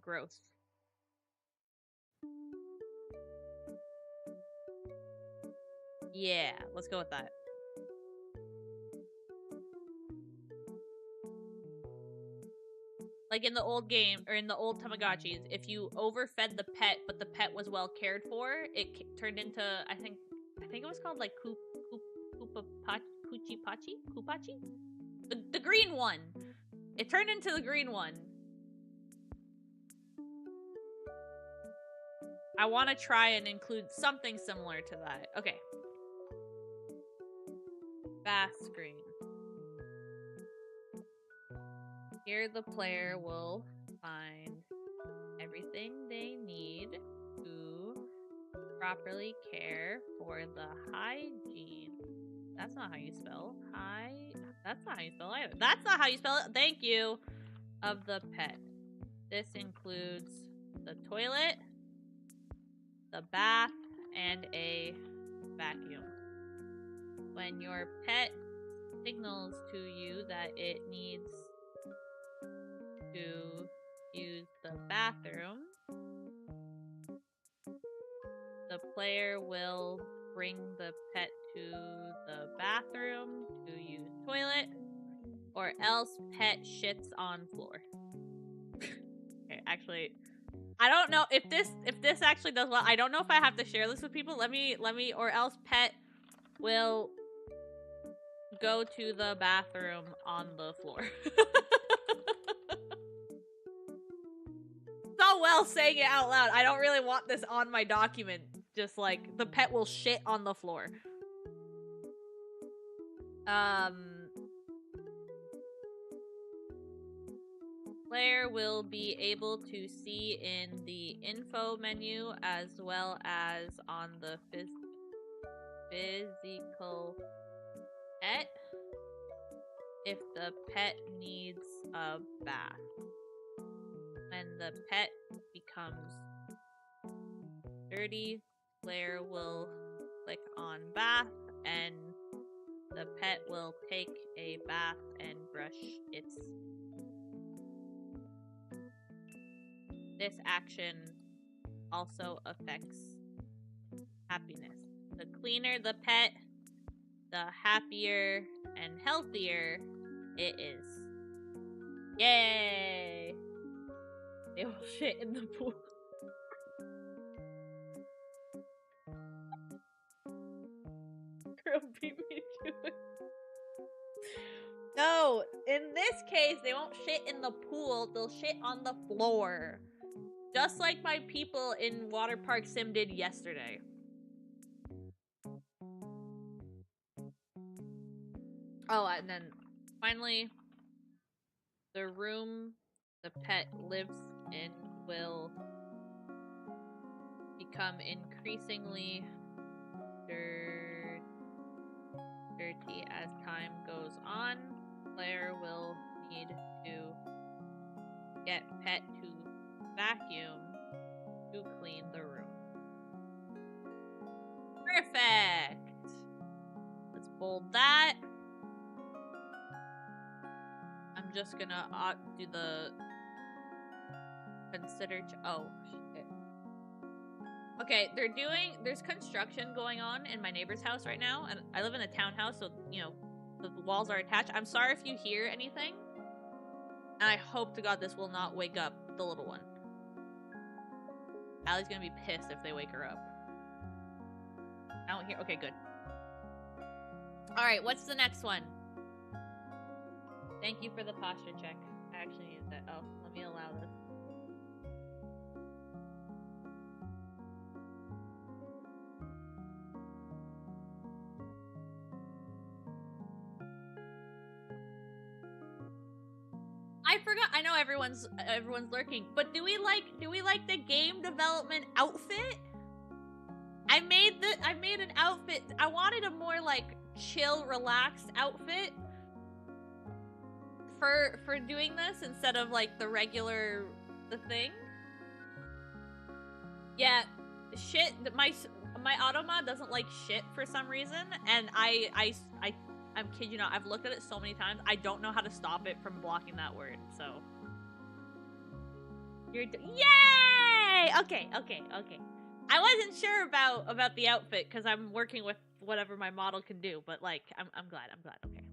growth. Yeah, let's go with that. Like in the old game, or in the old Tamagotchis, if you overfed the pet, but the pet was well cared for, it turned into, I think it was called like Kupachi? The green one! It turned into the green one. I want to try and include something similar to that. Okay. Fast screen. Here the player will find everything they need to properly care for the hygiene. That's not how you spell. That's not how you spell either. That's not how you spell it. Thank you. Of the pet. This includes the toilet, the bath, and a vacuum. When your pet signals to you that it needs to use the bathroom, the player will bring the pet to the bathroom to use toilet, or else pet shits on floor. Okay, actually, I don't know if this actually does well. I don't know if I have to share this with people. Let me, or else pet will go to the bathroom on the floor. So well saying it out loud. I don't really want this on my document. Just like, the pet will shit on the floor. Player will be able to see in the info menu as well as on the physical pet if the pet needs a bath. When the pet becomes dirty, player will click on bath and the pet will take a bath and brush its. This action also affects happiness. The cleaner the pet, the happier and healthier it is. Yay! They will shit in the pool. Girl beat me to it. No, in this case, they won't shit in the pool, they'll shit on the floor. Just like my people in Water Park Sim did yesterday. Oh, and then finally, the room the pet lives in will become increasingly dirty as time goes on. Player will need to get pet to vacuum to clean the room. Perfect! Let's bold that. I'm just gonna do the consider. Oh, shit. Okay, there's construction going on in my neighbor's house right now, and I live in a townhouse, so, you know, the walls are attached. I'm sorry if you hear anything, and I hope to God this will not wake up the little one. Allie's gonna be pissed if they wake her up. I don't hear. Okay, good. Alright, what's the next one? Thank you for the posture check. I actually needed that. Oh, let me allow this. I forgot. I know everyone's lurking, but do we like the game development outfit? I made an outfit. I wanted a more like chill, relaxed outfit for doing this instead of like the thing. Yeah, shit. My Automa doesn't like shit for some reason, and I'm kid you not, I've looked at it so many times, I don't know how to stop it from blocking that word, so. Yay! Okay. I wasn't sure about the outfit, because I'm working with whatever my model can do, but, like, I'm glad, okay.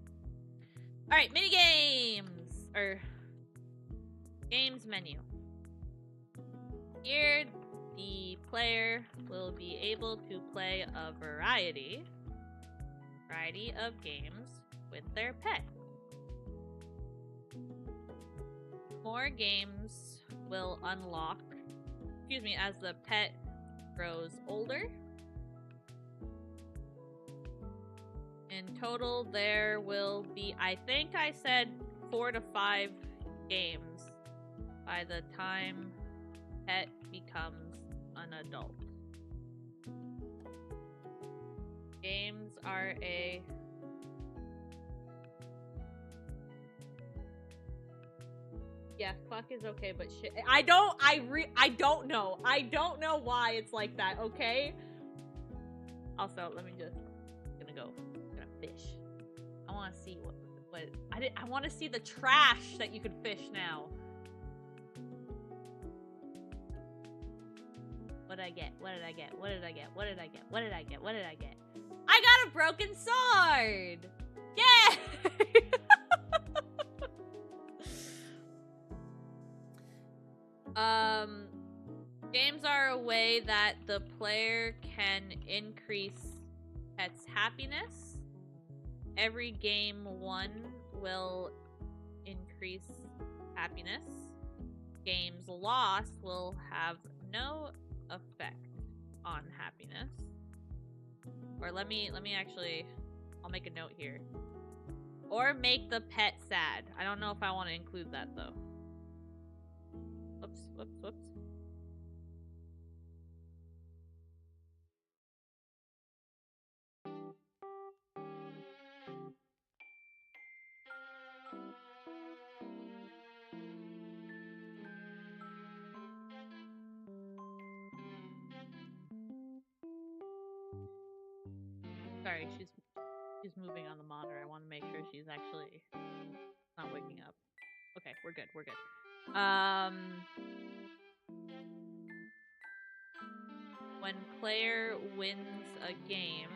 Alright, minigames! Games menu. Here, the player will be able to play a variety of games with their pet. More games will unlock, as the pet grows older. In total, there will be, I think I said 4 to 5 games by the time pet becomes an adult. Games are Yeah, fuck is okay, but shit. I don't know. I don't know why it's like that, okay? Also, let me just, gonna fish. I want to see what I want to see the trash that you could fish now. What did I get? What did I get? What did I get? What did I get? What did I get? What did I get? I got a broken sword! Yeah! Games are a way that the player can increase pets' happiness. Every game won will increase happiness. Games lost will have no effect on happiness. Or let me actually, I'll make a note here. Or make the pet sad. I don't know if I want to include that though. Whoops, whoops, whoops. Sorry, she's moving on the monitor. I want to make sure she's actually not waking up. Okay, we're good. We're good. When player wins a game.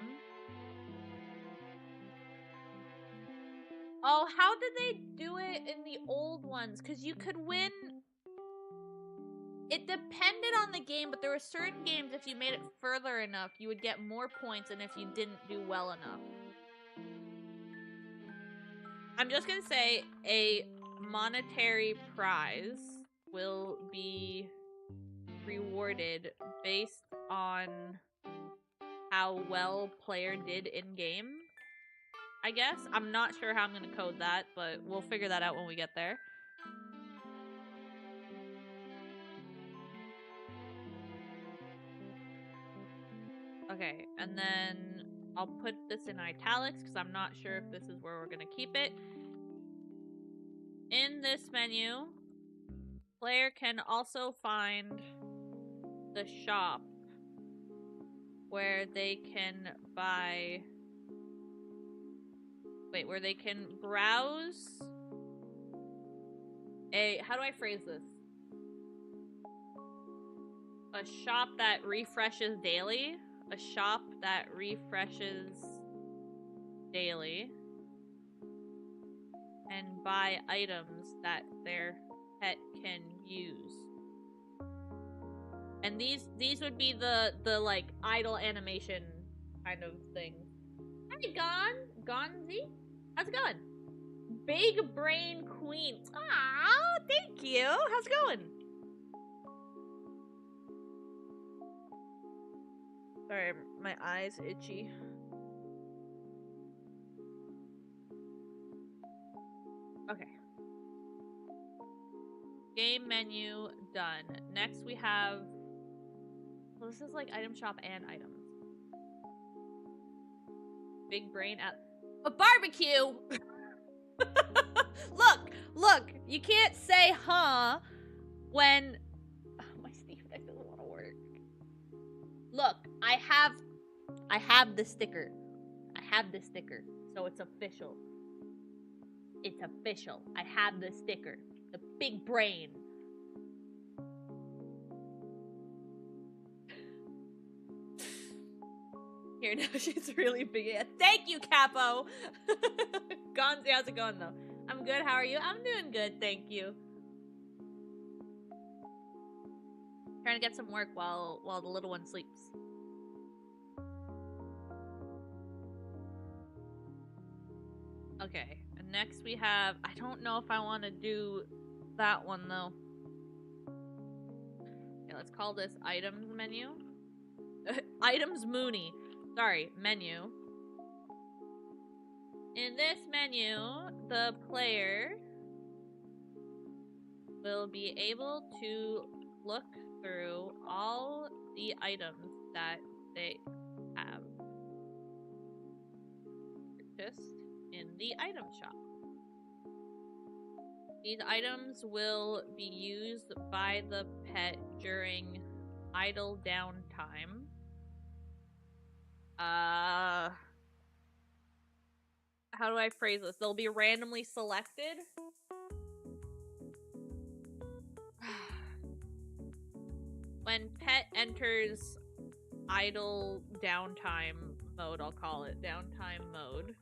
Oh, how did they do it in the old ones? Because you could win. It depended on the game, but there were certain games, if you made it further enough, you would get more points than if you didn't do well enough. I'm just gonna say a monetary prize will be rewarded based on how well player did in game, I guess. I'm not sure how I'm gonna code that, but we'll figure that out when we get there. Okay, and then I'll put this in italics because I'm not sure if this is where we're gonna keep it. In this menu, player can also find the shop where they can buy... Wait, where they can browse a... How do I phrase this? A shop that refreshes daily. A shop that refreshes daily. And buy items that their pet can use. And these would be the like idle animation kind of thing. Hi, Gonzi. How's it going? Big Brain Queen. Ah, thank you. How's it going? Sorry, my eyes itchy. Okay. Game menu done. Next we have... Well, this is like item shop and items. Big brain at a barbecue. Look, you can't say huh when my Steam Deck doesn't want to work. Look, I have the sticker. I have the sticker, so it's official. It's official. I have the sticker. The big brain. Here, now she's really big. Thank you, Capo. Gonzi, how's it going, though? I'm good. How are you? I'm doing good, thank you. Trying to get some work while the little one sleeps. Okay, and next we have... I don't know if I want to do that one, though. Okay, let's call this items menu. Items Mooney. Sorry, menu. In this menu, the player will be able to look through all the items that they have purchased in the item shop. These items will be used by the pet during idle downtime. How do I phrase this? They'll be randomly selected. When pet enters idle downtime mode, I'll call it downtime mode,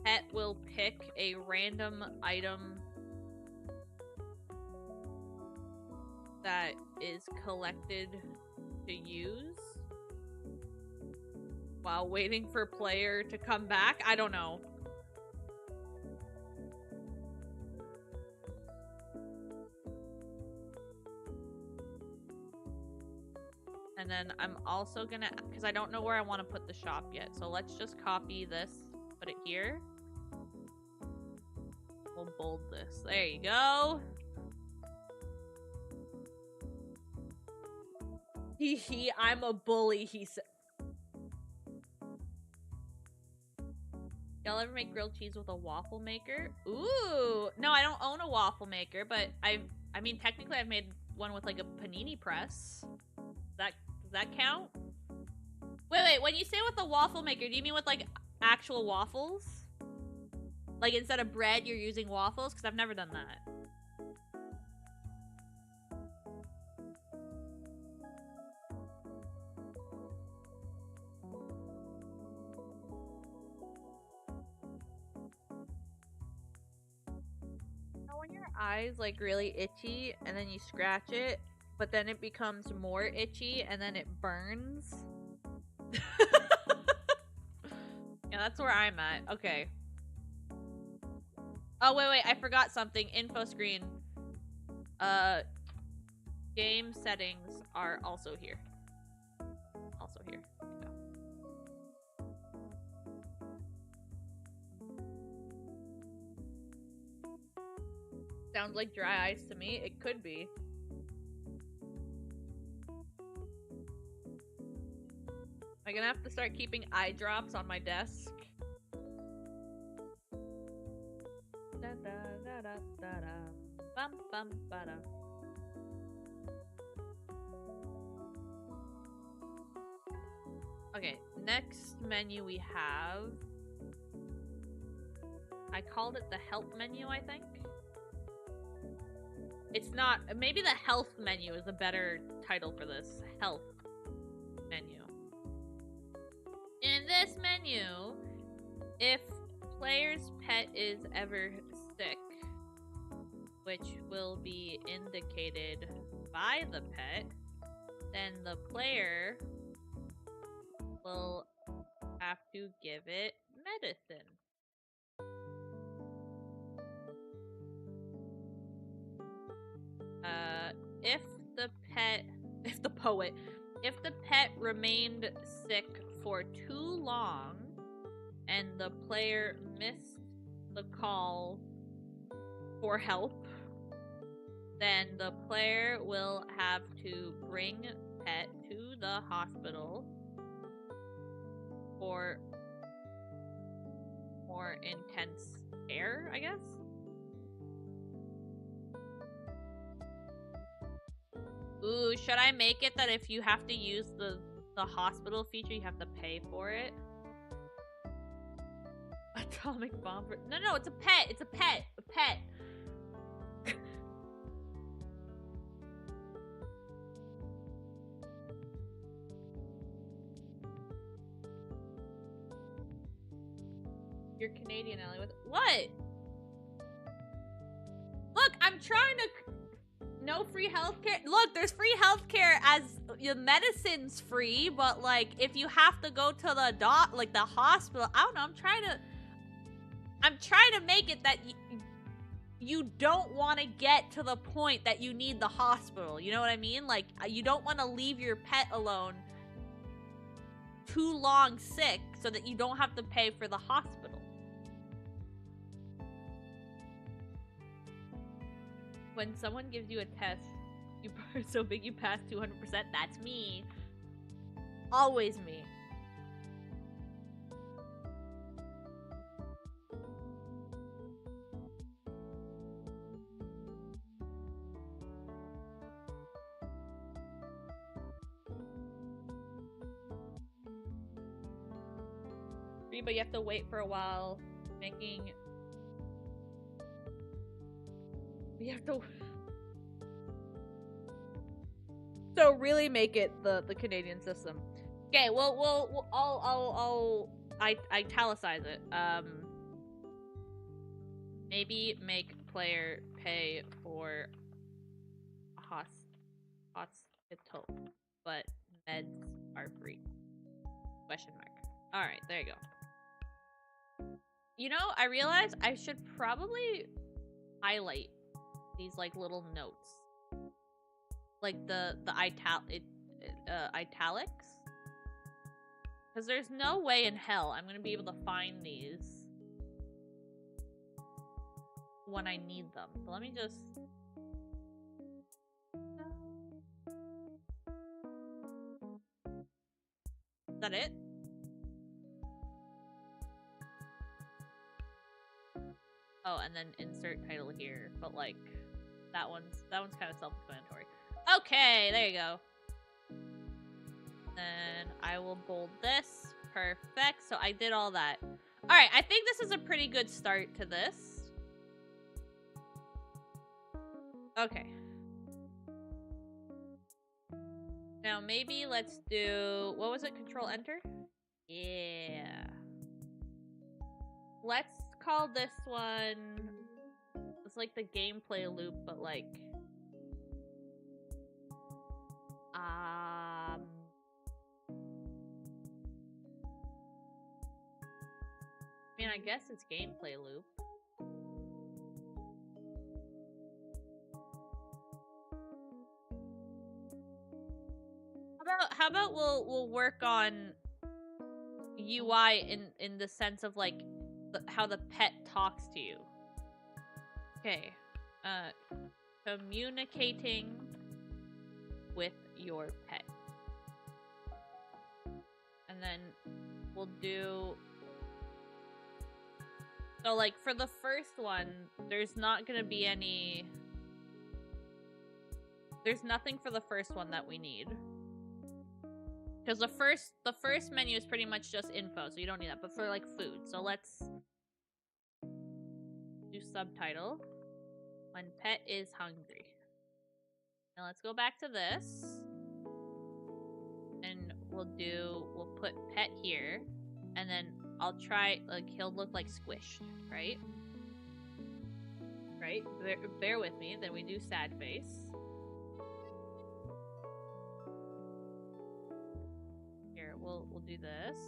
pet will pick a random item that is collected to use while waiting for player to come back. I don't know. And then I'm also gonna, because I don't know where I want to put the shop yet, so let's just copy this, put it here. We'll bold this. There you go. Hee, I'm a bully, he said. Y'all ever make grilled cheese with a waffle maker? Ooh! No, I don't own a waffle maker, but I mean, technically I've made one with like a panini press. Does that count? Wait, when you say with a waffle maker, do you mean with like actual waffles? Like instead of bread, you're using waffles? Because I've never done that. When your eyes like really itchy and then you scratch it, but then it becomes more itchy and then it burns. Yeah, that's where I'm at. Okay. Oh, wait, I forgot something. Info screen. Game settings are also here. Also here. There we go. Sounds like dry ice to me. It could be. I'm gonna have to start keeping eye drops on my desk. Da da da da da da. Bum bum ba da. Okay, next menu we have. I called it the help menu, I think. It's not. Maybe the health menu is a better title for this. Health menu. In this menu, if player's pet is ever sick, which will be indicated by the pet, then the player will have to give it medicine. If the pet remained sick for too long and the player missed the call for help, then the player will have to bring pet to the hospital for more intense care, I guess. Ooh, should I make it that if you have to use the hospital feature, you have to pay for it? Atomic bomb for— No, it's a pet! It's a pet! A pet! You're Canadian, Ellie. What? Look, I'm trying to— No free healthcare. Look, there's free healthcare as your medicine's free, but like if you have to go to the the hospital, I don't know. I'm trying to make it that you don't want to get to the point that you need the hospital. You know what I mean? Like you don't want to leave your pet alone too long sick so that you don't have to pay for the hospital. When someone gives you a test, you are so big you pass 200%, that's me. Always me. free, but you have to wait for a while. Making... You have to... So really make it the Canadian system. Okay, well, I'll italicize it. Maybe make player pay for hospital, but meds are free. Question mark. All right, there you go. You know, I realized I should probably highlight these like little notes, like the italics, because there's no way in hell I'm gonna be able to find these when I need them. But let me just... Is that it? Oh, and then insert title here, but like that one's kind of self-explanatory. Okay, there you go. Then I will bold this. Perfect. So I did all that. All right, I think this is a pretty good start to this. Okay. Now maybe let's do, what was it? Control Enter? Yeah. Let's call this one, it's like the gameplay loop, but like, I mean, I guess it's gameplay loop. How about we'll work on UI in the sense of like how the pet talks to you. Okay. Communicating with your pet. And then we'll do... So like for the first one, there's not gonna be any... There's nothing for the first one that we need. Because the first menu is pretty much just info, so you don't need that. But for like food, so let's do subtitle. When pet is hungry. Now let's go back to this, and we'll put pet here, and then I'll try, like, he'll look like squished, right? Right? Bear with me. Then we do sad face. We'll do this.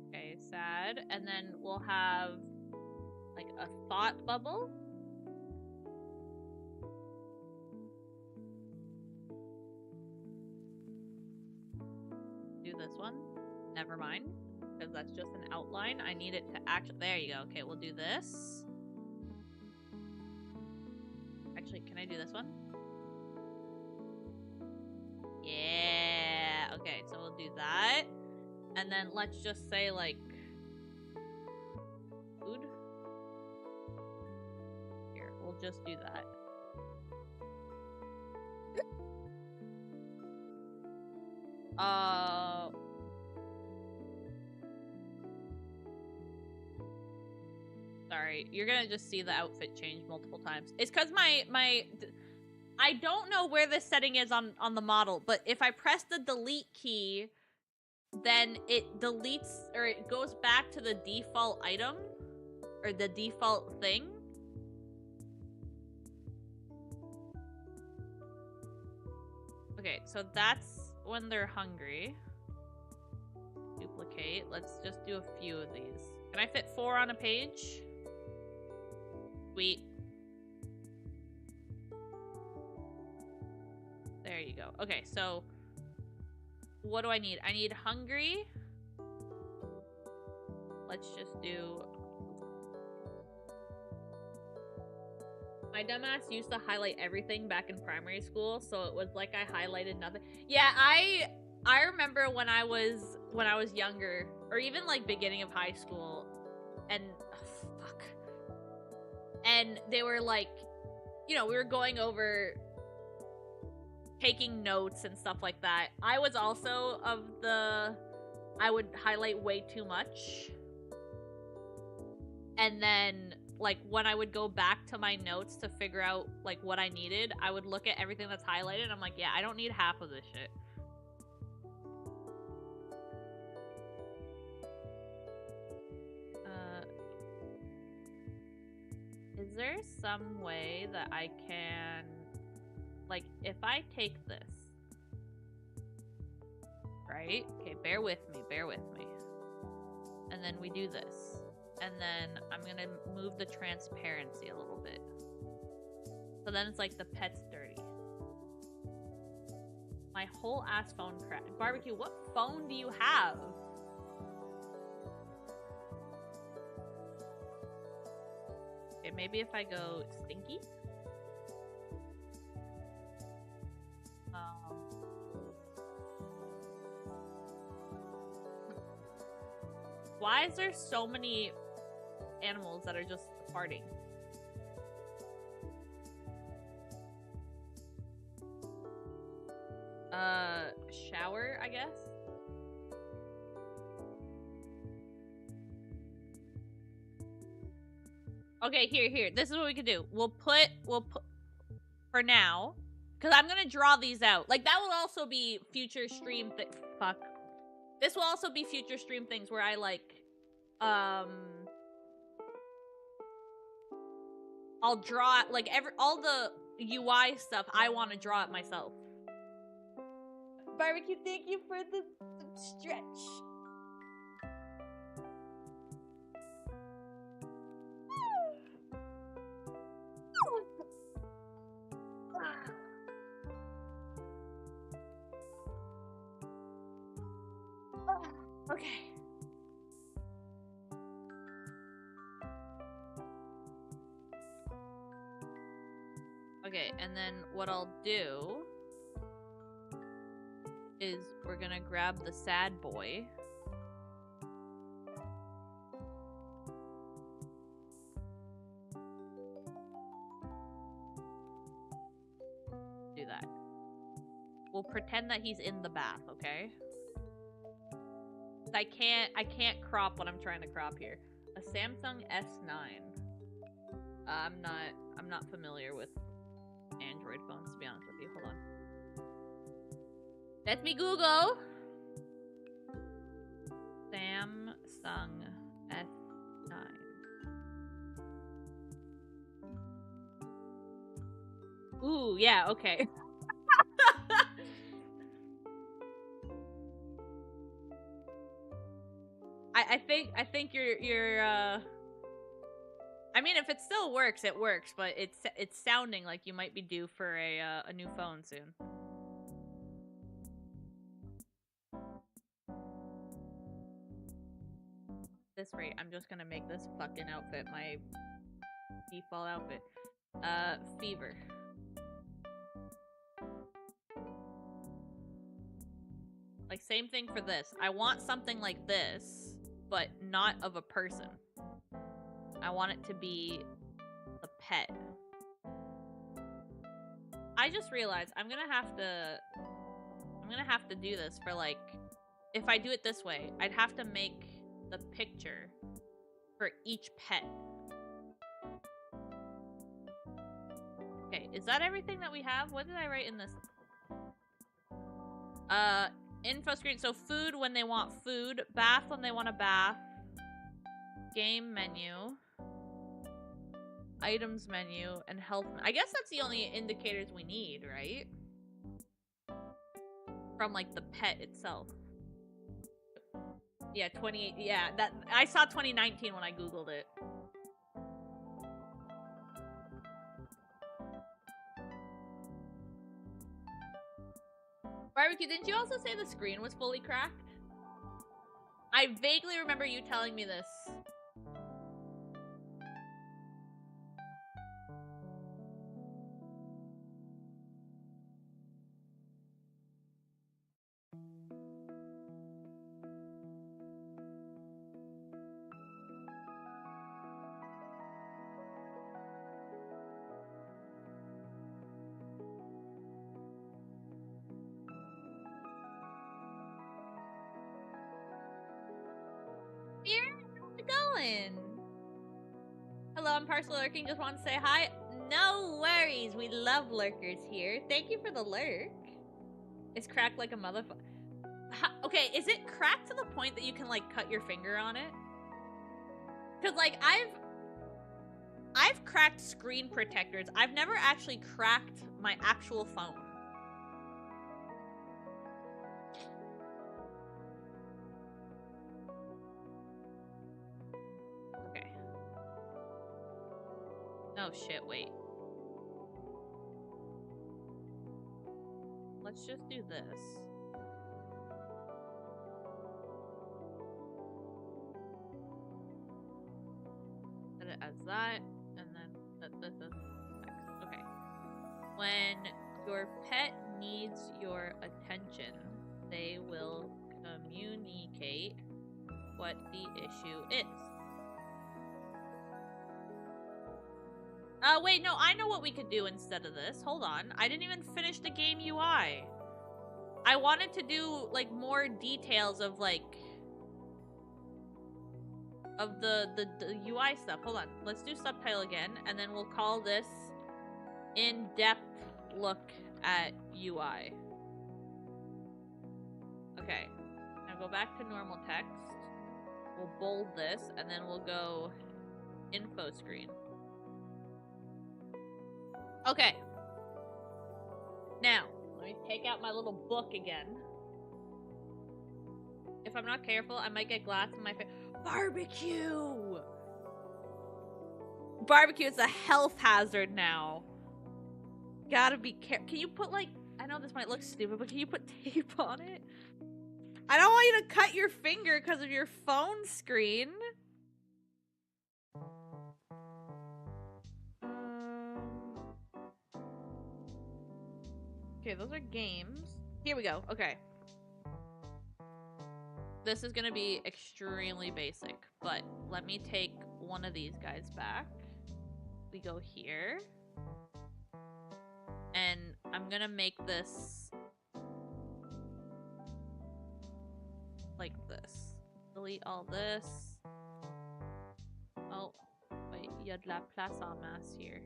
Okay, sad. And then we'll have like a thought bubble. Do this one. Never mind, because that's just an outline. I need it to actually... There you go. Okay, we'll do this. Actually, can I do this one? Yeah. Okay, so we'll do that. And then let's just say, like, food. Here, we'll just do that. Sorry, you're gonna just see the outfit change multiple times. It's because I don't know where this setting is on the model, but if I press the delete key, then it deletes, or it goes back to the default item, or the default thing. Okay, so that's when they're hungry. Duplicate. Let's just do a few of these. Can I fit 4 on a page? Sweet. There you go. Okay, so what do I need? I need hungry. Let's just do... My dumbass used to highlight everything back in primary school, so it was like I highlighted nothing. Yeah, I remember when I was younger, or even like beginning of high school, and and they were like, you know, we were going over taking notes and stuff like that. I was also of the... I would highlight way too much. And then, like, when I would go back to my notes to figure out, like, what I needed, I would look at everything that's highlighted, and I'm like, yeah, I don't need half of this shit. Is there some way that I can... Like, if I take this... Right? Okay, bear with me, bear with me. And then we do this. And then I'm gonna move the transparency a little bit. So then it's like the pet's dirty. My whole ass phone cracked. Barbecue, what phone do you have? Okay, maybe if I go stinky? Why is there so many animals that are just farting? Shower, I guess? Okay, here. This is what we could do. We'll put, for now, because I'm gonna draw these out. Like, that will also be future stream fuck. This will also be future stream things where I, like, I'll draw, like, all the UI stuff I want to draw it myself. Barbecue, thank you for the stretch. Okay. Okay, and then what I'll do is we're gonna grab the sad boy. Do that. We'll pretend that he's in the bath, okay? I can't crop what I'm trying to crop here. A Samsung S9. I'm not familiar with Android phones, to be honest with you. Hold on. Let me Google. Samsung S9. Ooh, yeah, okay. I think you're I mean, if it still works, it works, but it's sounding like you might be due for a new phone soon. This rate, I'm just gonna make this fucking outfit my default outfit. Fever. Like, same thing for this. I want something like this, but not of a person. I want it to be a pet. I just realized I'm gonna have to do this for, like, if I do it this way, I'd have to make the picture for each pet. Okay, is that everything that we have? What did I write in this? Info screen. So food when they want food, bath when they want a bath, game menu, items menu, and health. I guess that's the only indicators we need, right? From, like, the pet itself. Yeah, 28. Yeah, that I saw 2019 when I Googled it. Barbecue, didn't you also say the screen was fully cracked? I vaguely remember you telling me this. Parcel Lurking just wants to say hi. No worries. We love lurkers here. Thank you for the lurk. It's cracked like a motherfucker. Okay, is it cracked to the point that you can, like, cut your finger on it? Because, like, I've cracked screen protectors. I've never actually cracked my actual phone. Okay. Oh, shit, wait. Let's just do this. Set it as that, and then this is text. Okay. When your pet needs your attention, they will communicate what the issue is. Wait, no, I know what we could do instead of this. Hold on. I didn't even finish the game UI. I wanted to do, like, more details of, like, of the UI stuff. Hold on. Let's do subtitle again, and then we'll call this in-depth look at UI. Okay. Now go back to normal text. We'll bold this, and then we'll go info screen. Okay. Now, let me take out my little book again. If I'm not careful, I might get glass in my face. Barbecue! Barbecue is a health hazard now. Gotta be careful. Can you put, like, I know this might look stupid, but can you put tape on it? I don't want you to cut your finger because of your phone screen. Okay, those are games. Here we go. Okay. This is gonna be extremely basic, but let me take one of these guys back. We go here. And I'm gonna make this like this. Delete all this. Oh, wait, il y a de la place en masse here.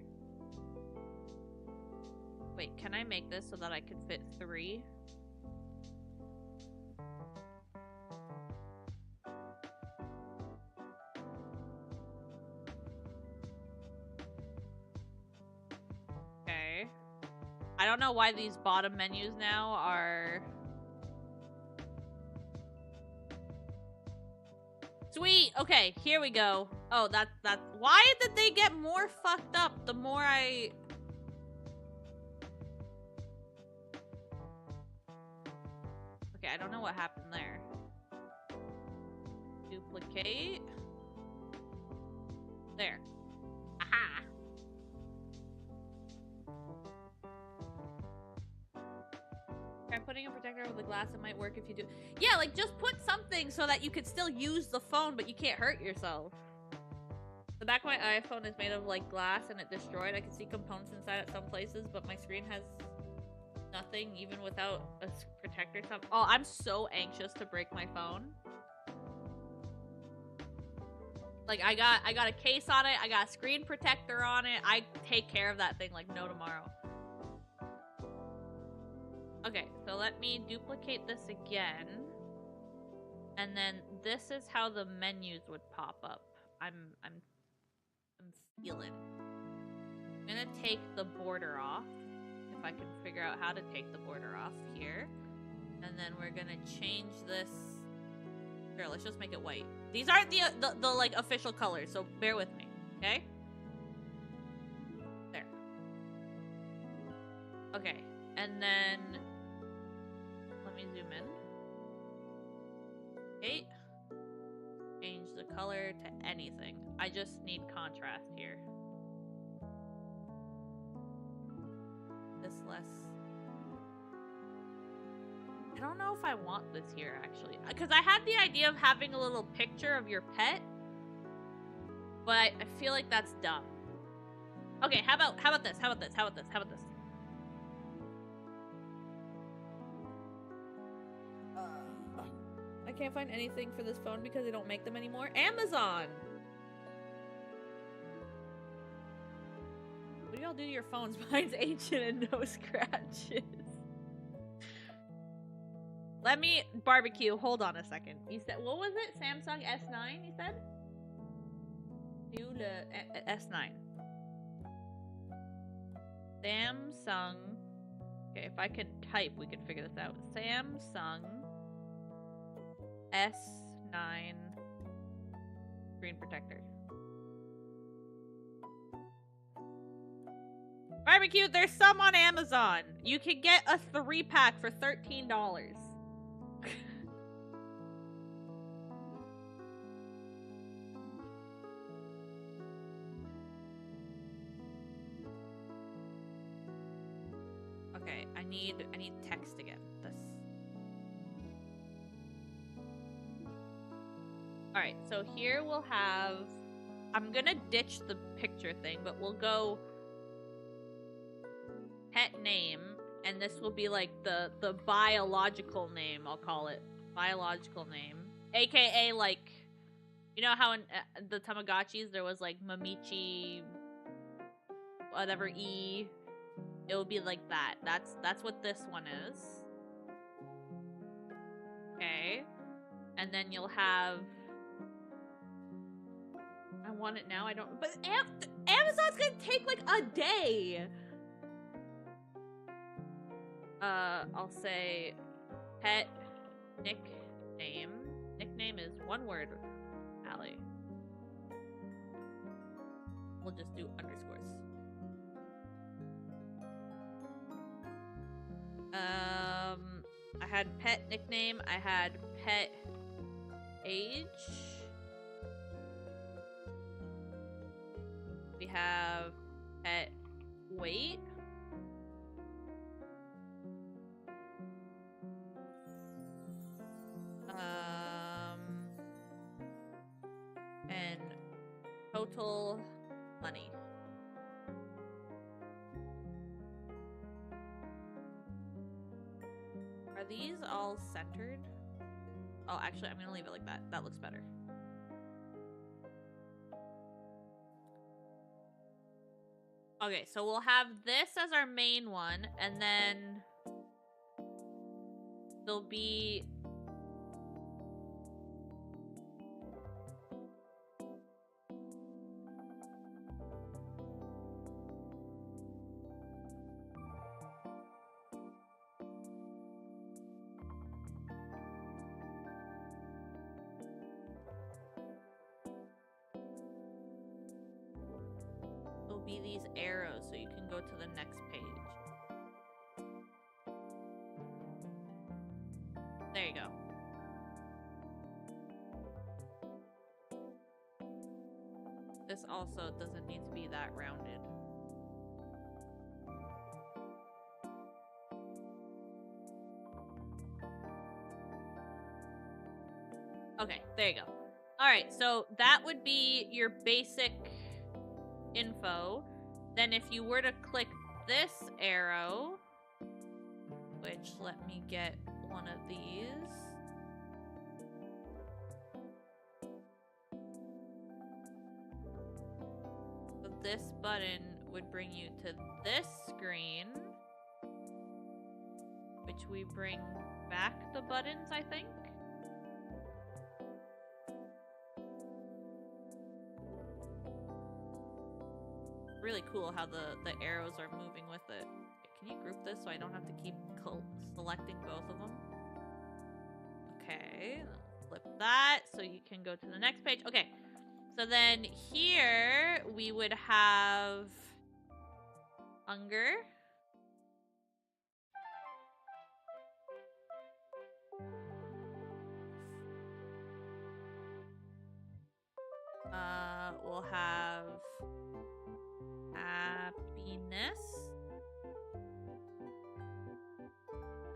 Wait, can I make this so that I can fit 3? Okay. I don't know why these bottom menus now are... Sweet! Okay, here we go. Oh, that's... Why did they get more fucked up the more I... Okay, I don't know what happened there. Duplicate. There. Aha! I'm putting a protector over the glass. It might work if you do. Yeah, like, just put something so that you could still use the phone, but you can't hurt yourself. The back of my iPhone is made of, like, glass and it destroyed. I can see components inside at some places, but my screen has nothing, even without a protector. Oh, I'm so anxious to break my phone. Like, I got a case on it. I got a screen protector on it. I take care of that thing like no tomorrow. Okay, so let me duplicate this again. And then this is how the menus would pop up. I'm feeling. I'm gonna take the border off. If I can figure out how to take the border off here. And then we're gonna change this. Here, let's just make it white. These aren't the like official colors, so bear with me, okay? There. Okay, and then let me zoom in. Okay. Change the color to anything. I just need contrast here. This less. I don't know if I want this here, actually. Because I had the idea of having a little picture of your pet. But I feel like that's dumb. Okay, how about this? How about this? How about this? How about this? I can't find anything for this phone because they don't make them anymore. Amazon! What do y'all do to your phones? Mine's ancient and no scratches. Let me barbecue. Hold on a second. You said, what was it? Samsung S9, you said? S9. Samsung. Okay, if I can type, we can figure this out. Samsung S9 screen protector. Barbecue, there's some on Amazon. You can get a 3-pack for $13. Okay, I need text again. This. All right, so here we'll have. I'm gonna ditch the picture thing, but we'll go pet name, and this will be like the biological name. I'll call it biological name, aka like, you know how in the Tamagotchis there was like Mamichi, whatever E. It will be like that. That's what this one is. Okay. And then you'll have. I want it now. I don't. But Amazon's gonna take like a day. I'll say pet nickname. Nickname is one word, Allie. We'll just do underscores. I had pet nickname, I had pet age. We have pet weight. And total money. Are these all centered? Oh, actually, I'm gonna leave it like that. That looks better. Okay, so we'll have this as our main one, and then there'll be these arrows so you can go to the next page. There you go. This also doesn't need to be that rounded. Okay, there you go. All right, so that would be your basic info. Then if you were to click this arrow, which let me get one of these. So this button would bring you to this screen, which we bring back the buttons, I think. Really cool how the arrows are moving with it. Can you group this so I don't have to keep selecting both of them? Okay, flip that so you can go to the next page. Okay, so then here we would have hunger. We'll have happiness,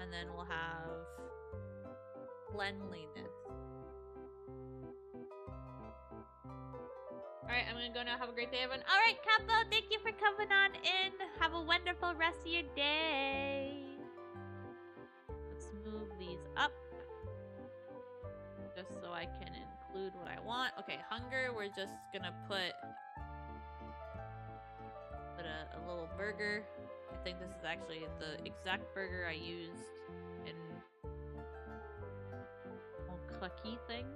and then we'll have cleanliness. Alright, I'm gonna go now. Have a great day, everyone. Alright, Capo, thank you for coming on in. Have a wonderful rest of your day. Let's move these up just so I can include what I want. Okay, hunger, we're just gonna put put a little burger. I think this is actually the exact burger I used in a cookie thing.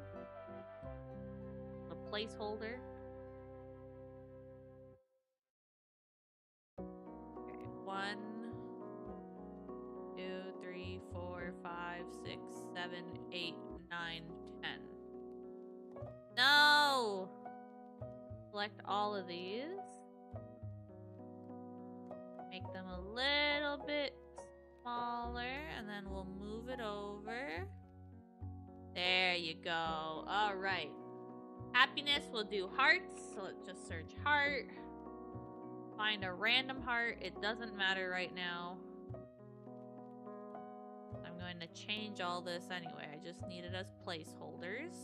A placeholder. Okay, 1, 2, 3, 4, 5, 6, 7, 8, 9, 10. No! Select all of these. Make them a little bit smaller, and then we'll move it over. There you go. All right. Happiness, we'll do hearts. So let's just search heart. Find a random heart. It doesn't matter right now. I'm going to change all this anyway. I just need it as placeholders.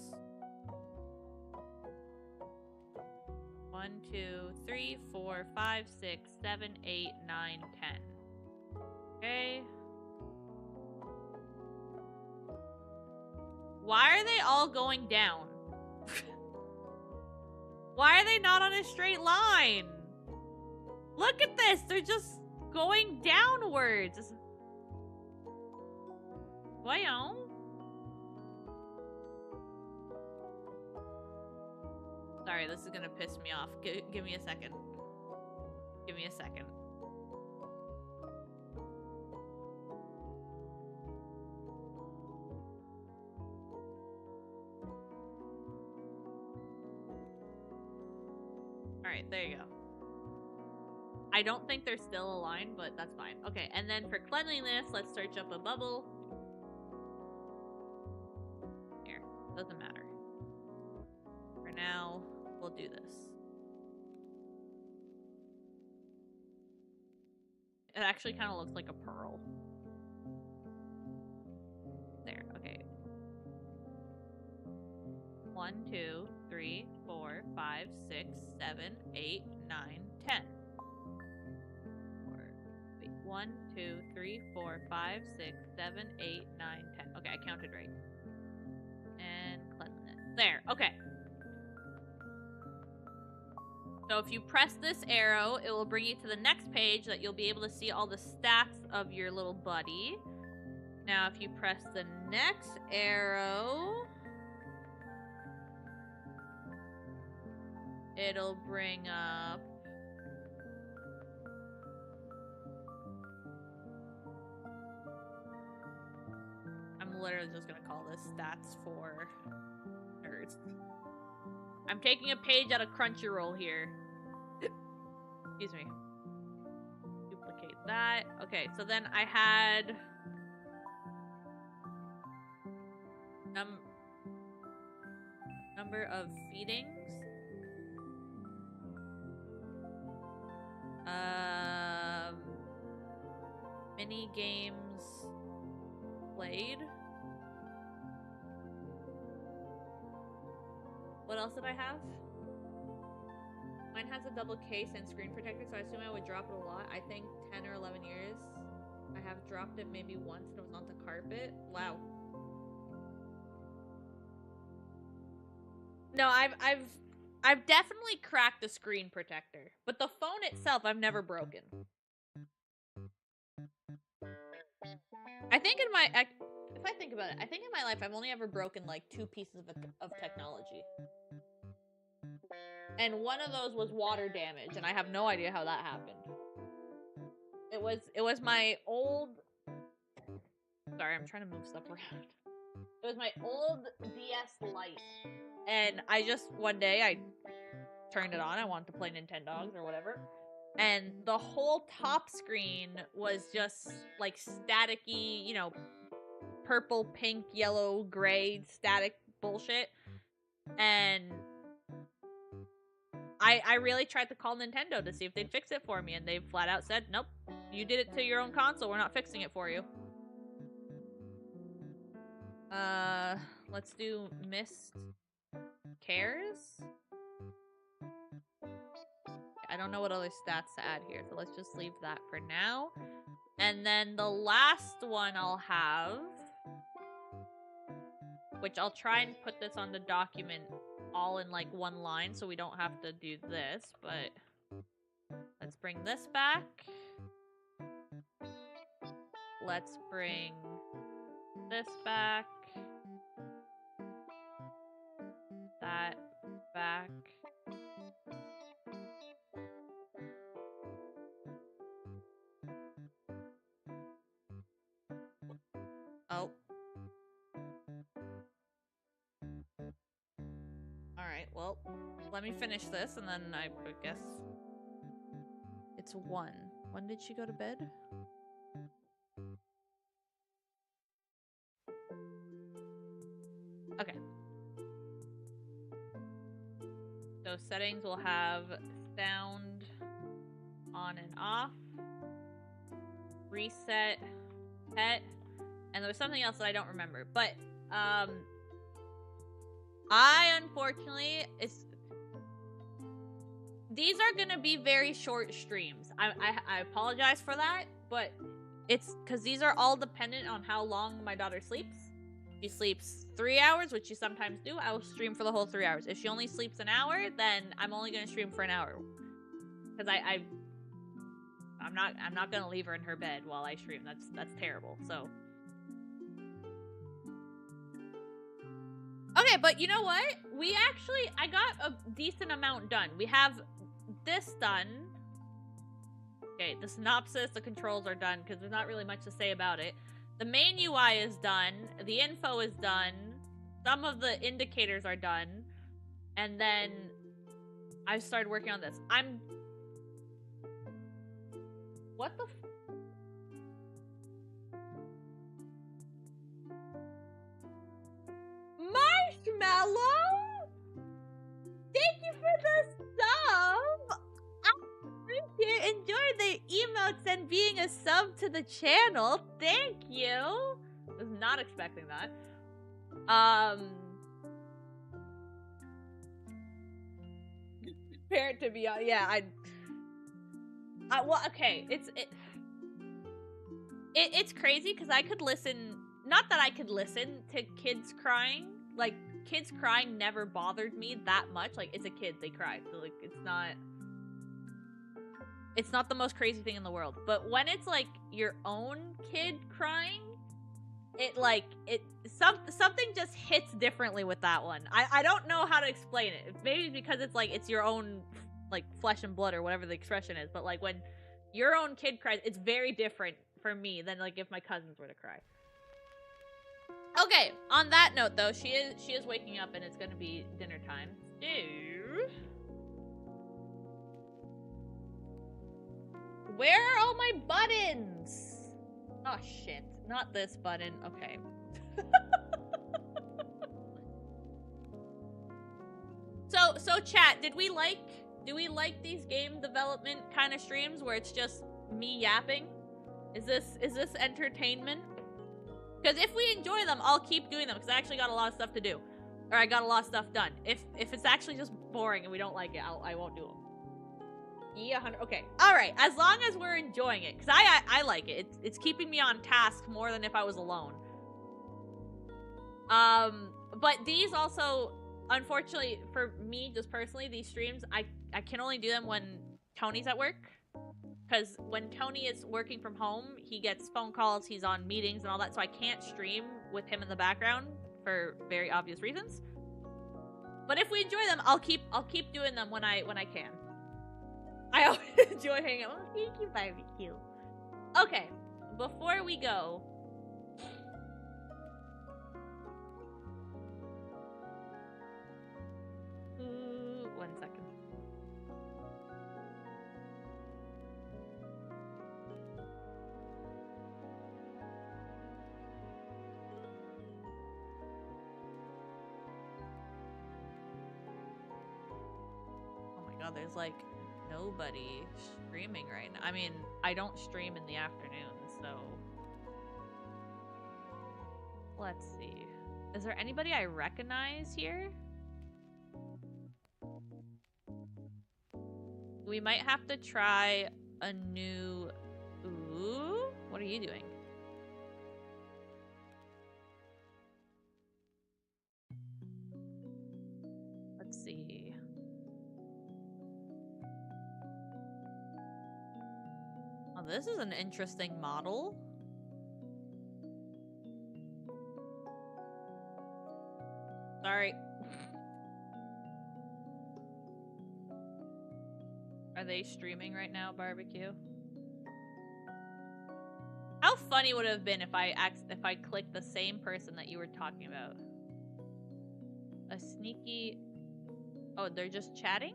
1, 2, 3, 4, 5, 6, 7, 8, 9, 10. Okay. Why are they all going down? Why are they not on a straight line? Look at this. They're just going downwards. Voyons. Sorry, this is gonna piss me off. Give me a second. Give me a second. Alright, there you go. I don't think they're still aligned, but that's fine. Okay, and then for cleanliness, let's search up a bubble. Here, doesn't matter. For now, we'll do this. It actually kind of looks like a pearl. There, okay. 1, 2, 3, 4, 5, 6, 7, 8, 9, 10. 1, 2, 3, 4, 5, 6, 7, 8, 9, 10. Okay, I counted right. And cleanliness. There, okay. So if you press this arrow, it will bring you to the next page that you'll be able to see all the stats of your little buddy. Now, if you press the next arrow, it'll bring up I'm literally just gonna call this stats for nerds. I'm taking a page out of Crunchyroll here. Excuse me. Duplicate that. Okay, so then I had number of feedings. Mini games played. What else did I have? Mine has a double case and screen protector, so I assume I would drop it a lot. I think 10 or 11 years. I have dropped it maybe once and it was on the carpet. Wow. No, I've definitely cracked the screen protector, but the phone itself I've never broken. I think in my if I think about it, I think in my life I've only ever broken like 2 pieces of technology. And one of those was water damage, and I have no idea how that happened. It was my old Sorry, I'm trying to move stuff around. It was my old DS Lite. And I just one day I turned it on. I wanted to play Nintendogs or whatever. And the whole top screen was just like staticky, you know, purple, pink, yellow, gray, static bullshit. And I really tried to call Nintendo to see if they'd fix it for me, and they flat out said, nope, you did it to your own console, we're not fixing it for you. Let's do Mist Cares. I don't know what other stats to add here, so let's just leave that for now. And then the last one I'll have, which I'll try and put this on the document all in like one line so we don't have to do this, but let's Let's bring this back. Let's bring this back. That back. Oh. Alright, well, let me finish this and then I guess it's 1. When did she go to bed? Okay. So settings will have sound on and off, reset, pet, and there was something else that I don't remember. But I unfortunately these are gonna be very short streams. I apologize for that, but it's because these are all dependent on how long my daughter sleeps. If she sleeps 3 hours, which she sometimes do, I will stream for the whole 3 hours. If she only sleeps an hour, then I'm only gonna stream for an hour. Because I'm not gonna leave her in her bed while I stream. That's terrible. So okay, but you know what? I got a decent amount done. We have this done. Okay, the synopsis, the controls are done because there's not really much to say about it. The main UI is done. The info is done. Some of the indicators are done. And then I started working on this. What the Marshmallow? Thank you for the sub! I enjoy the emotes and being a sub to the channel. Thank you! Was not expecting that. Parent to be on, yeah, well, okay, it's crazy because I could listen, not that I could listen to kids crying, like, kids crying never bothered me that much, like, it's a kid, they cry, so, like, it's not the most crazy thing in the world, but when it's, like, your own kid crying, something just hits differently with that one. I don't know how to explain it. Maybe because it's, like, it's your own, like, flesh and blood or whatever the expression is, but, like, when your own kid cries, it's very different for me than, like, if my cousins were to cry. Okay, on that note, though, she is waking up and it's gonna be dinner time. Where are all my buttons? Oh, shit. Not this button. Okay. So chat, do we like these game development kind of streams where it's just me yapping? Is this entertainment? Because if we enjoy them, I'll keep doing them because I actually got a lot of stuff to do. Or I got a lot of stuff done. If it's actually just boring and we don't like it, I won't do them. Yeah, 100. Okay. All right. As long as we're enjoying it, because I like it. It's keeping me on task more than if I was alone. But these also, unfortunately for me, just personally, these streams I can only do them when Tony's at work. Because when Tony is working from home, he gets phone calls, he's on meetings and all that, so I can't stream with him in the background for very obvious reasons. But if we enjoy them, I'll keep doing them when I can. I always enjoy hanging out. Oh, thank you, barbecue. Okay, before we go, one second. Oh my god, there's like nobody streaming right now. I mean, I don't stream in the afternoon, so let's see. Is there anybody I recognize here? We might have to try a new... Ooh, what are you doing? Let's see. this is an interesting model. Sorry. Are they streaming right now, barbecue? How funny would it have been if I clicked the same person that you were talking about? A sneaky... Oh, they're just chatting?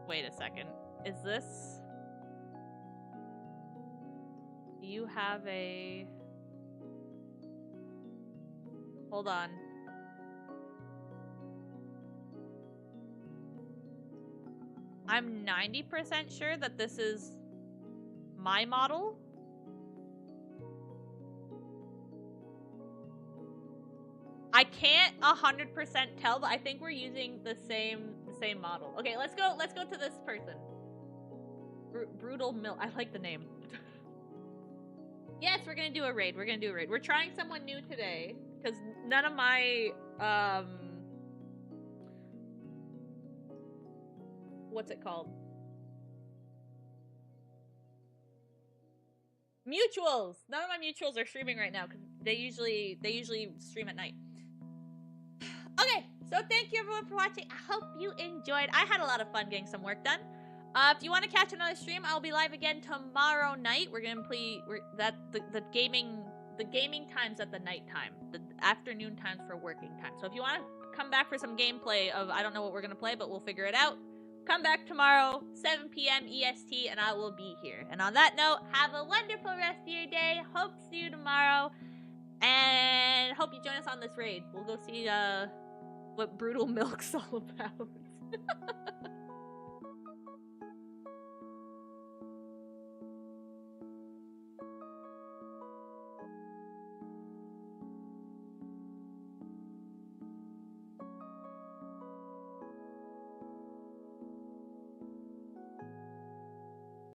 Wait a second. Is this... Do you have a... Hold on. I'm 90% sure that this is my model. I can't 100% tell, but I think we're using the same model. Okay, let's go to this person. Brutal Milk. I like the name. Yes, we're gonna do a raid. We're trying someone new today because none of my what's it called? Mutuals. None of my mutuals are streaming right now because they usually stream at night. Okay, so thank you everyone for watching. I hope you enjoyed. I had a lot of fun getting some work done. If you want to catch another stream, I'll be live again tomorrow night. We're gonna play the gaming times at the night time, the afternoon times for working time. So if you want to come back for some gameplay of, I don't know what we're gonna play, but we'll figure it out. Come back tomorrow, 7 p.m. EST, and I will be here. And on that note, have a wonderful rest of your day. Hope to see you tomorrow, and hope you join us on this raid. We'll go see what Brutal Milk's all about.